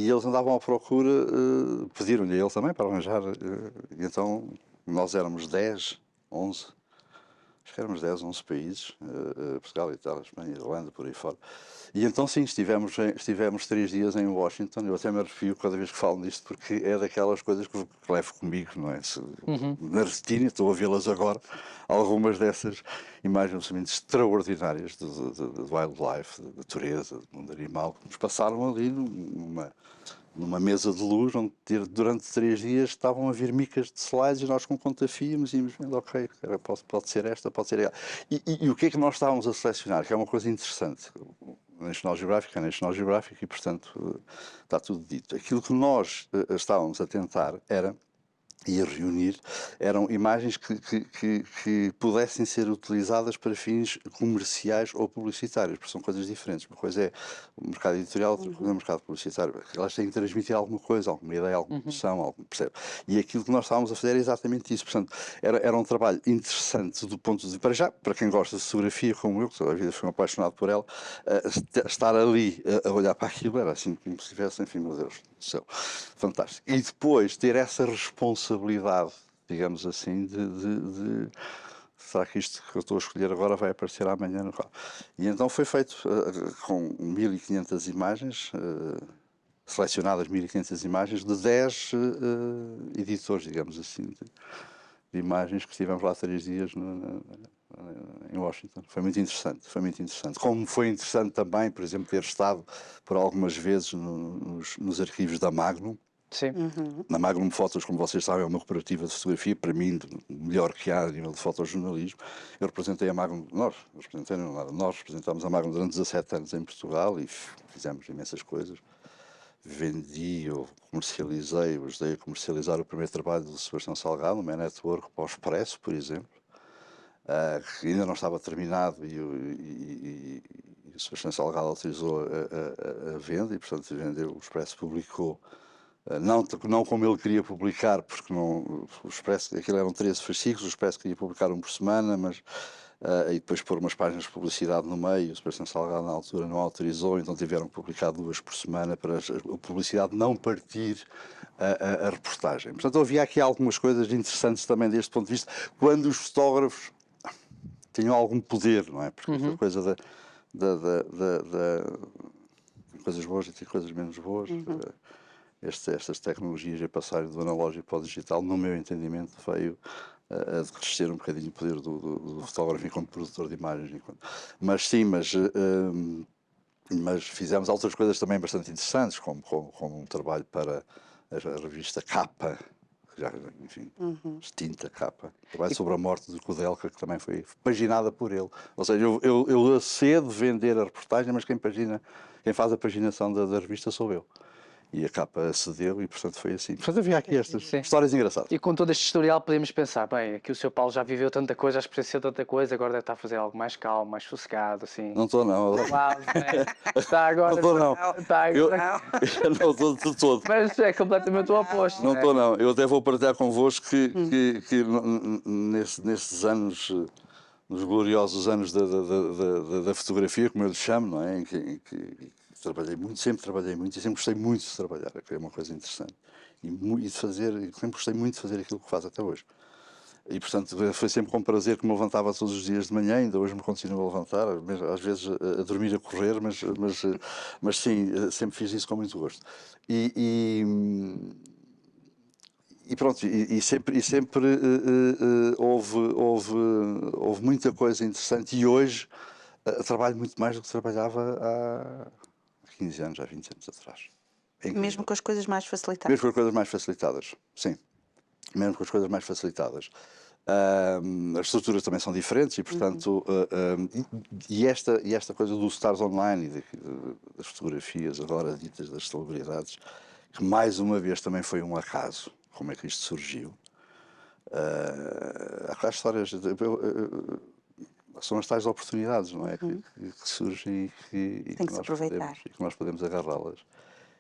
eles andavam à procura, pediram-lhe a ele também para arranjar, e então nós éramos 10, 11, acho que éramos 10, 11 países, Portugal, Itália, Espanha, Irlanda, por aí fora. E então, sim, estivemos 3 dias em Washington. Eu até me arrepio cada vez que falo nisto, porque é daquelas coisas que levo comigo, não é? Na retina, estou a vê-las agora, algumas dessas imagens absolutamente extraordinárias de wildlife, de natureza, do mundo animal, que nos passaram ali numa mesa de luz, onde durante 3 dias estavam a vir micas de slides, e nós com conta-fios íamos vendo, ok, pode ser esta, pode ser aquela. E o que é que nós estávamos a selecionar? Que é uma coisa interessante. National Geographic é National Geographic, e portanto está tudo dito. Aquilo que nós estávamos a tentar era e a reunir, eram imagens que pudessem ser utilizadas para fins comerciais ou publicitários, porque são coisas diferentes. Uma coisa é o mercado editorial, outra coisa é o mercado publicitário. Elas têm que transmitir alguma coisa, alguma ideia, alguma noção, algum, percebe? E aquilo que nós estávamos a fazer era exatamente isso. Portanto, era um trabalho interessante do ponto de... Para já, para quem gosta de fotografia, como eu, que toda a vida fui um apaixonado por ela, estar ali a olhar para aquilo era assim como se tivesse, enfim, meu Deus do céu, fantástico. E depois ter essa responsabilidade, digamos assim, será que isto que eu estou a escolher agora vai aparecer amanhã no quadro? E então foi feito com 1500 imagens, selecionadas 1500 imagens de 10 editores, digamos assim, de imagens que estivemos lá 3 dias em Washington. Foi muito interessante, foi muito interessante. Como foi interessante também, por exemplo, ter estado por algumas vezes nos arquivos da Magnum. Sim. Na Magnum Photos, como vocês sabem, é uma cooperativa de fotografia, para mim, o melhor que há a nível de fotojornalismo. Eu representei a Magnum, nós representámos a Magnum durante 17 anos em Portugal e fizemos imensas coisas. Vendi ou comercializei, ajudei a comercializar o primeiro trabalho do Sebastião Salgado, o Man Network, para o Expresso, por exemplo, que ainda não estava terminado e o Sebastião Salgado autorizou a venda e, portanto, vendeu, o Expresso publicou. Não como ele queria publicar, porque não, o Expresso, aquilo eram 13 fascículos, o Expresso queria publicar um por semana, mas e depois pôr umas páginas de publicidade no meio, o Sebastião Salgado na altura não autorizou, então tiveram que publicar 2 por semana para a publicidade não partir a reportagem. Portanto, havia aqui algumas coisas interessantes também deste ponto de vista, quando os fotógrafos tinham algum poder, não é? Porque esta coisa coisas boas e tem coisas menos boas. Estas tecnologias a passarem do analógico para o digital, no meu entendimento, veio a decrescer um bocadinho o poder do fotógrafo enquanto produtor de imagens. Mas sim, mas fizemos outras coisas também bastante interessantes, como um trabalho para a revista Capa, já, enfim, extinta Capa, trabalho sobre a morte de Kudelka, que também foi paginada por ele. Ou seja, eu acedo vender a reportagem, mas quem faz a paginação da revista sou eu. E a Capa acedeu e, portanto, foi assim. Portanto, havia aqui estas histórias engraçadas. E com todo este historial podemos pensar, bem, aqui o Sr. Paulo já viveu tanta coisa, já experienciou tanta coisa, agora deve estar a fazer algo mais calmo, mais sossegado, assim. Não estou, não. Suave, né? Está agora. Não estou, não. Está agora. Eu não estou de todo. Mas é completamente o oposto. Não estou, não. Eu até vou partilhar convosco que nesses anos, nos gloriosos anos da fotografia, como eu lhe chamo, não é? Em que trabalhei muito, sempre trabalhei muito e sempre gostei muito de trabalhar, que é uma coisa interessante. E de fazer, sempre gostei muito de fazer aquilo que faço até hoje. E, portanto, foi sempre com prazer que me levantava todos os dias de manhã, ainda hoje me continuo a levantar, às vezes a dormir, a correr, mas sim, sempre fiz isso com muito gosto. E pronto, e sempre houve muita coisa interessante e hoje trabalho muito mais do que trabalhava há 15 anos, há 20 anos atrás. Mesmo com as coisas mais facilitadas. Mesmo com as coisas mais facilitadas, sim. Mesmo com as coisas mais facilitadas. As estruturas também são diferentes e, portanto, e esta coisa do Stars Online e das fotografias agora ditas das celebridades, que mais uma vez também foi um acaso, como é que isto surgiu. Há histórias, são as tais oportunidades, não é? Que surgem e que nós podemos agarrá-las.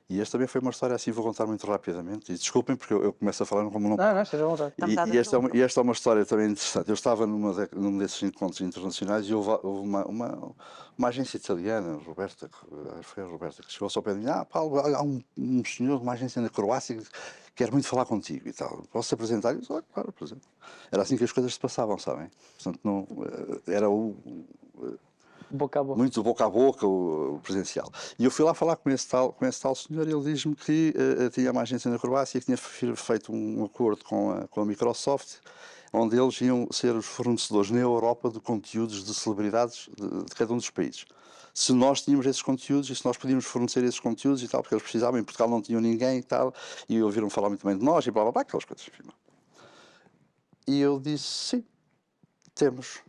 E esta também foi uma história assim, vou contar muito rapidamente. E desculpem porque eu começo a falar como não... Não, esteja à vontade. E esta é uma história também interessante. Eu estava num desses encontros internacionais e houve uma agência italiana, Roberta, foi a Roberta, que chegou-se ao pé de mim. Paulo, há um senhor de uma agência na Croácia que quer muito falar contigo e tal. Posso-te apresentar? Eu disse, claro, apresento. Era assim que as coisas se passavam, sabem? Portanto, não, era Boca a boca. muito boca a boca, o presencial. E eu fui lá falar com esse tal senhor e ele diz-me que tinha uma agência na Croácia que tinha feito um acordo com a Microsoft, onde eles iam ser os fornecedores na Europa de conteúdos de celebridades de cada um dos países. Se nós tínhamos esses conteúdos e se nós podíamos fornecer esses conteúdos e tal, porque eles precisavam, em Portugal não tinham ninguém e tal, e ouviram falar muito bem de nós e blá blá blá, aquelas coisas. Enfim. E eu disse, sim, temos.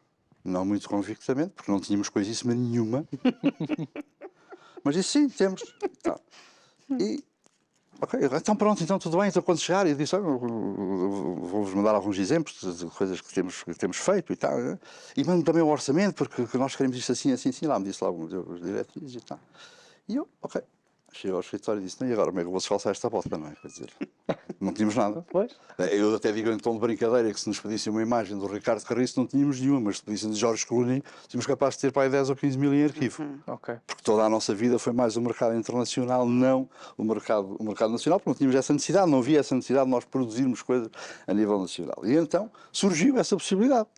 Não muito convictamente, porque não tínhamos coisíssima nenhuma. Mas disse, sim, temos. E Ok, então pronto, então tudo bem, então quando chegar, eu disse, vou-vos mandar alguns exemplos de coisas que temos feito e tal, né? E mando também o orçamento, porque nós queremos isto assim, assim, assim, lá me disse lá os diretores e tal. E eu, ok, cheguei ao escritório e disse, não, e agora como é que eu vou descalçar esta bota, não é? Quer dizer, não tínhamos nada. Pois. Eu até digo em tom de brincadeira que se nos pedissem uma imagem do Ricardo Carriço não tínhamos nenhuma, mas se pedissem de Jorge Clooney, tínhamos capaz de ter para aí 10 ou 15 mil em arquivo. Ok. Porque toda a nossa vida foi mais o mercado internacional, não o mercado nacional, porque não tínhamos essa necessidade, não havia essa necessidade de nós produzirmos coisas a nível nacional. E então surgiu essa possibilidade.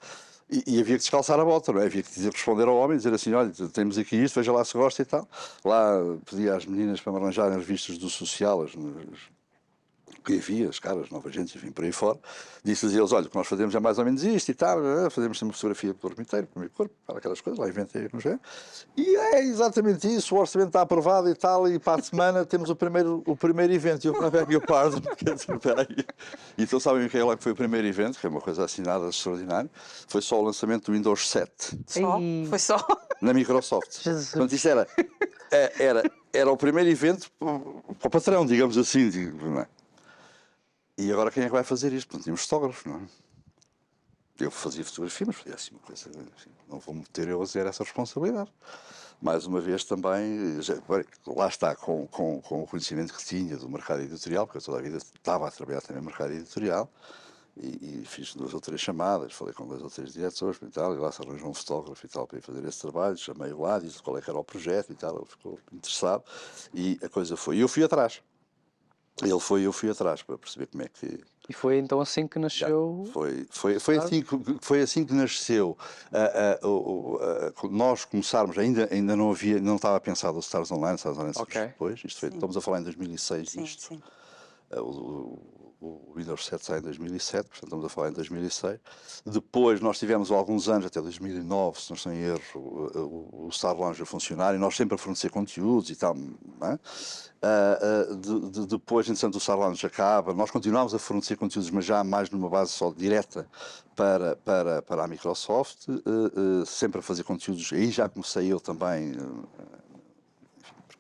E havia que descalçar a bota, não é? Havia que responder ao homem, dizer assim, olha, temos aqui isto, veja lá se gosta e tal. Lá pedi às meninas para me arranjarem revistas do Social, que havia, as caras, nova gente, vim por aí fora, disse-lhes eles, olha, o que nós fazemos é mais ou menos isto e tal, fazemos uma fotografia do corpo inteiro, do meu corpo, aquelas coisas, lá inventei, não sei. E é exatamente isso, o orçamento está aprovado e tal, e para a semana temos o primeiro evento. E eu, como é que eu paro? Espera aí. Então sabem o que é lá que foi o primeiro evento, que é uma coisa assim nada extraordinária, foi só o lançamento do Windows 7. Só? Ei. Foi só? Na Microsoft. Jesus. Portanto, isto era o primeiro evento para o patrão, digamos assim, não é? E agora quem é que vai fazer isto? Não tínhamos fotógrafos, não é? Eu fazia fotografia, mas fazia assim uma coisa, assim, não vou meter eu a dizer essa responsabilidade. Mais uma vez também, lá está, com o conhecimento que tinha do mercado editorial, porque eu toda a vida estava a trabalhar também no mercado editorial, e fiz 2 ou 3 chamadas, falei com 2 ou 3 diretores e tal, e lá se arranjou um fotógrafo e tal para ir fazer esse trabalho, chamei-o lá, disse qual é que era o projeto e tal, ele ficou interessado, e a coisa foi. E eu fui atrás. Ele foi e eu fui atrás para perceber como é que. E foi então assim que nasceu. Foi assim que nasceu. Nós começarmos, ainda não havia, não estava pensado o Stars Online surgiu Ok. depois. Estamos a falar em 2006 Sim, disto. sim. O Windows 7 sai em 2007, portanto estamos a falar em 2006. Depois nós tivemos alguns anos, até 2009, se não estou em erro, o Star Lounge a funcionar e nós sempre a fornecer conteúdos e tal. Não é? Depois, entretanto, o Star Lounge acaba, nós continuámos a fornecer conteúdos, mas já mais numa base só direta para a Microsoft, sempre a fazer conteúdos. Aí já comecei eu também,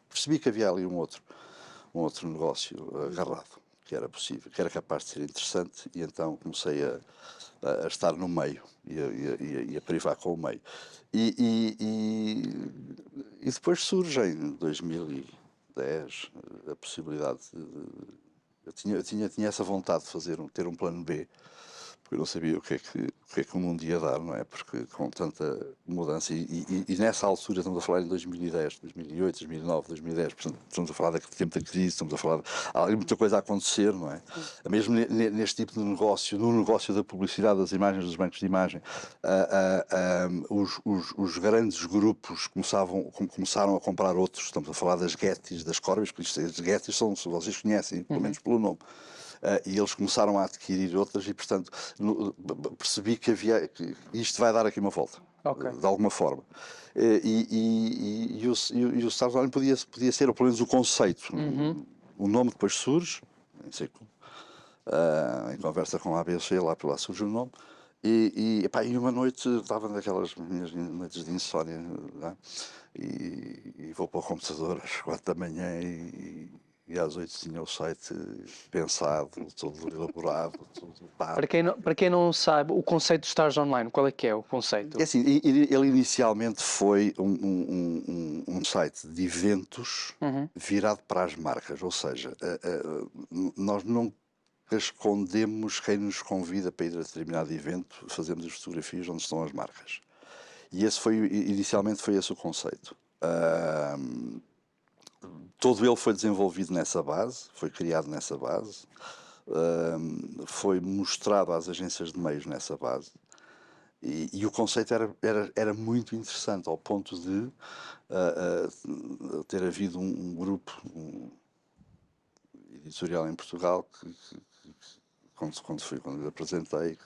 percebi que havia ali um outro negócio agarrado, que era possível, que era capaz de ser interessante, e então comecei a estar no meio e a privar com o meio. E depois surge em 2010 a possibilidade eu tinha essa vontade de ter um plano B, porque eu não sabia o que é que o mundo ia dar, não é? Porque com tanta mudança, e nessa altura, estamos a falar em 2010, 2008, 2009, 2010, portanto, estamos a falar daquele tempo da crise, estamos a falar, há ali muita coisa a acontecer, não é? Mesmo neste tipo de negócio, no negócio da publicidade, das imagens, dos bancos de imagem, os grandes grupos começaram a comprar outros, estamos a falar das Gettys, das Corbis, porque as Gettys vocês conhecem, pelo menos pelo nome. E eles começaram a adquirir outras e, portanto, percebi que isto vai dar aqui uma volta, de alguma forma. E o Stars Online podia ser, ou pelo menos o conceito. O nome depois surge, nem sei como, em conversa com a ABC, lá surge o nome. E uma noite, estava naquelas minhas noites de insónia, não é? E vou para o computador às 4 da manhã e às 8 tinha o site pensado, todo elaborado, tudo pá. Para quem não sabe, o conceito de Stars Online, qual é que é o conceito? É assim, ele inicialmente foi um site de eventos virado para as marcas, ou seja, nós não escondemos quem nos convida para ir a determinado evento, fazemos as fotografias onde estão as marcas. E inicialmente foi esse o conceito. Todo ele foi desenvolvido nessa base, foi criado nessa base, foi mostrado às agências de meios nessa base. E o conceito era muito interessante, ao ponto de ter havido um grupo editorial em Portugal que quando lhe apresentei,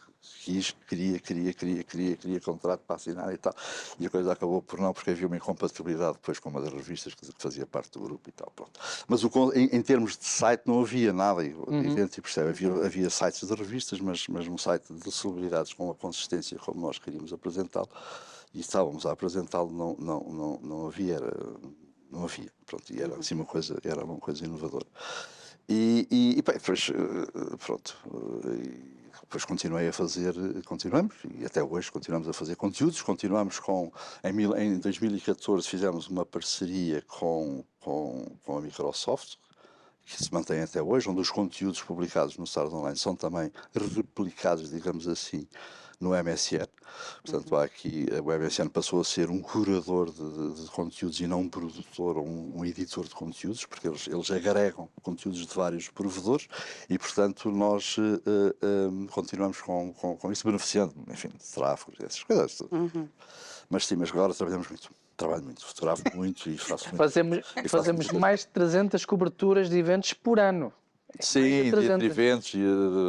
queria contrato para assinar e tal. E a coisa acabou por não, porque havia uma incompatibilidade depois com uma das revistas que fazia parte do grupo e tal. Pronto. Mas em termos de site não havia nada, evidente, percebe? Havia sites de revistas, mas um site de celebridades com a consistência como nós queríamos apresentá-lo, e estávamos a apresentá-lo, não havia. Não havia. Pronto, e era assim uma coisa inovadora. Bem, depois, pronto, depois continuei a fazer, continuamos, e até hoje continuamos a fazer conteúdos, continuamos em 2014 fizemos uma parceria com a Microsoft, que se mantém até hoje, onde os conteúdos publicados no Stars Online são também replicados, digamos assim, no MSN. Portanto, há aqui, o MSN passou a ser um curador de conteúdos e não um produtor ou um editor de conteúdos, porque eles agregam conteúdos de vários provedores e, portanto, nós continuamos com isso, beneficiando, enfim, de tráfegos, essas coisas. Mas sim, mas agora trabalhamos muito. Trabalho muito, fotografo muito e faço muito. Fazemos mais de 300 coberturas de eventos por ano. Sim, de 300. eventos,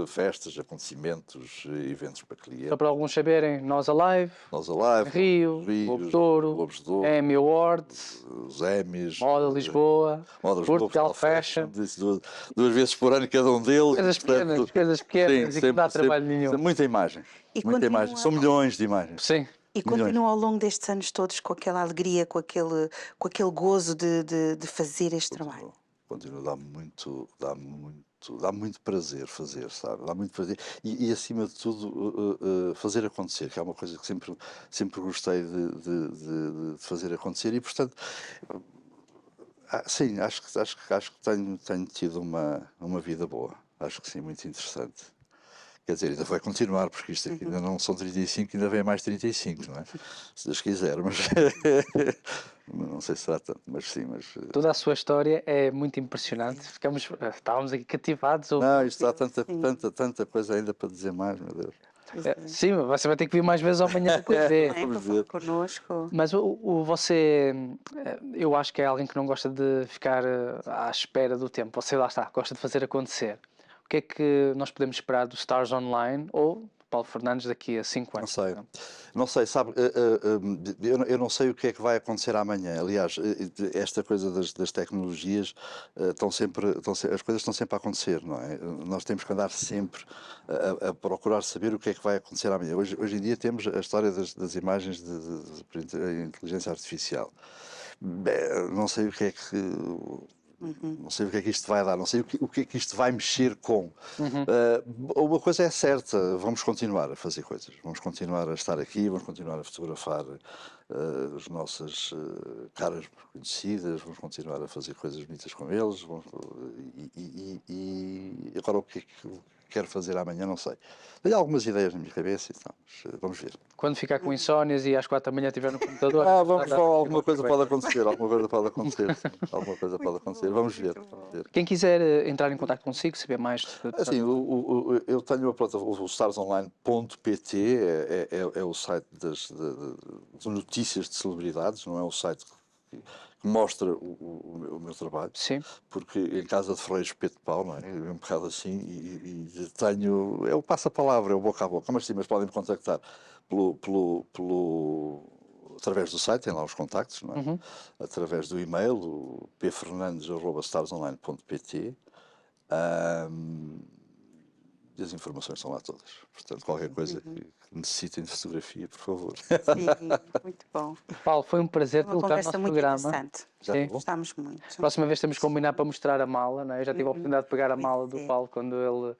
festas, acontecimentos, eventos para clientes. Só para alguns saberem, Nós Alive, Nós Alive, Rio, Globos de Ouro, Globos de Ouro, Emmy Awards, os Emmys, Moda Lisboa, Moda Lisboa, Portugal Fashion. duas vezes por ano cada um deles. Coisas pequenas e que não dá trabalho nenhum. Muita imagem, E muita imagem. São milhões de imagens. Sim. E continua ao longo destes anos todos com aquela alegria, com aquele gozo de fazer este trabalho. Continua, dá muito prazer fazer, sabe? Dá muito prazer e acima de tudo fazer acontecer, que é uma coisa que sempre gostei de fazer acontecer e portanto sim, acho que tenho tido uma vida boa, acho que sim, muito interessante. Quer dizer, ainda vai continuar, porque isto aqui ainda não são 35, ainda vem mais 35, não é? Se Deus quiser, mas não sei se será tanto, mas sim, mas... Toda a sua história é muito impressionante. Estávamos aqui cativados. Não, isto há tanta coisa ainda para dizer mais, meu Deus. Sim, você vai ter que vir mais vezes amanhã depois ver. Para falar connosco. Mas você, eu acho que é alguém que não gosta de ficar à espera do tempo. Você lá está, gosta de fazer acontecer. O que é que nós podemos esperar do Stars Online ou do Paulo Fernandes daqui a 5 anos? Não sei, sabe, eu não sei o que é que vai acontecer amanhã. Aliás, esta coisa das tecnologias, as coisas estão sempre a acontecer, não é? Nós temos que andar sempre a procurar saber o que é que vai acontecer amanhã. Hoje em dia temos a história das imagens de inteligência artificial. Não sei o que é que... Não sei o que é que isto vai dar, não sei o que é que isto vai mexer com. Uma coisa é certa, vamos continuar a fazer coisas, vamos continuar a estar aqui, vamos continuar a fotografar as nossas caras conhecidas, vamos continuar a fazer coisas bonitas com eles. E agora o que é que quero fazer amanhã, não sei. Tenho algumas ideias na minha cabeça, então, mas vamos ver. Quando ficar com insónias e às 4 da manhã estiver no computador... Alguma coisa pode acontecer, alguma coisa pode acontecer, vamos ver. Quem quiser entrar em contato consigo, saber mais... Assim, eu tenho a plataforma, o starsonline.pt, é o site de notícias de celebridades, não é o site que mostra o meu trabalho. Sim. Porque em casa de Ferreiros Pedro de Pau, não é? É um bocado assim, e tenho, é o passo-a-palavra, é o boca a boca, mas sim, mas podem me contactar através do site, tem lá os contactos, não é? Através do e-mail, o pfernandes@starsonline.pt. E as informações estão lá todas. Portanto, qualquer coisa que necessitem de fotografia, por favor. Sim, muito bom. Paulo, foi um prazer Uma ter no conversa nosso muito programa. interessante. Sim. Gostámos muito. Próxima vez temos que combinar para mostrar a mala, não é? Eu já tive a oportunidade de pegar a mala do Paulo quando ele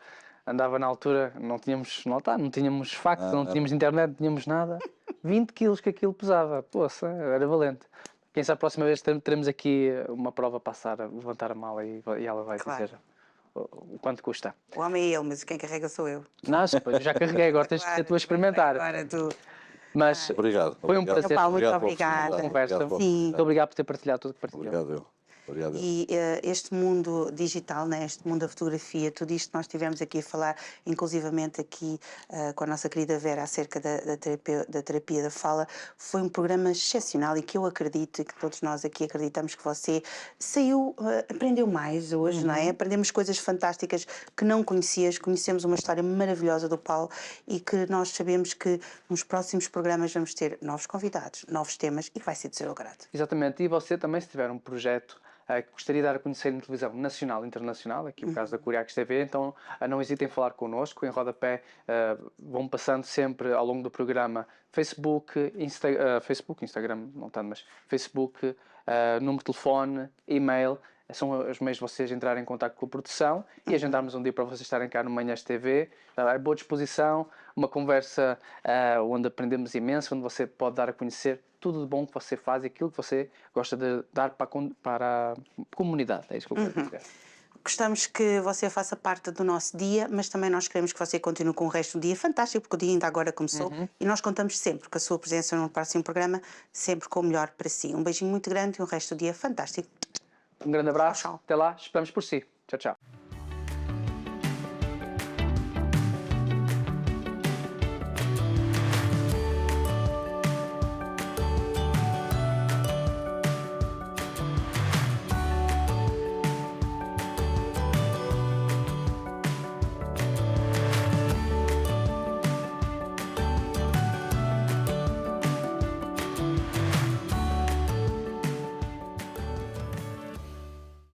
andava na altura, não tínhamos fax, não tínhamos internet, não tínhamos nada. 20 quilos que aquilo pesava, poça, era valente. Quem sabe a próxima vez teremos aqui uma prova a passar, a levantar a mala e ela vai dizer o quanto custa. O homem é ele, mas quem carrega sou eu. Não, eu já carreguei, agora tens de ser tu a experimentar. Agora tu... Mas Obrigado. foi um prazer. Paulo, muito obrigada. obrigada. Muito obrigado por ter partilhado tudo que partilhou. Obrigado. E este mundo digital, né, este mundo da fotografia, tudo isto que nós estivemos aqui a falar, inclusivamente aqui com a nossa querida Vera acerca da terapia da fala, foi um programa excepcional e que eu acredito e que todos nós aqui acreditamos que você aprendeu mais hoje, não é? Aprendemos coisas fantásticas que não conhecias, conhecemos uma história maravilhosa do Paulo e que nós sabemos que nos próximos programas vamos ter novos convidados, novos temas e que vai ser do seu agrado. Exatamente, e você também, se tiver um projeto que gostaria de dar a conhecer na televisão nacional e internacional, aqui o caso da Curiacos TV, então não hesitem em falar connosco, em rodapé vão passando sempre ao longo do programa Facebook, Instagram não tanto, mas Facebook, número de telefone, e-mail, são os meios de vocês entrarem em contato com a produção e agendarmos um dia para vocês estarem cá no Manhãs TV. À boa disposição, uma conversa onde aprendemos imenso, onde você pode dar a conhecer tudo de bom que você faz e aquilo que você gosta de dar para a comunidade. É isso que eu quero dizer. Gostamos que você faça parte do nosso dia, mas também nós queremos que você continue com o resto do dia fantástico, porque o dia ainda agora começou e nós contamos sempre com a sua presença no próximo programa, sempre com o melhor para si. Um beijinho muito grande e um resto do dia fantástico. Um grande abraço, Tchau, tchau. até lá, esperamos por si. Tchau, tchau.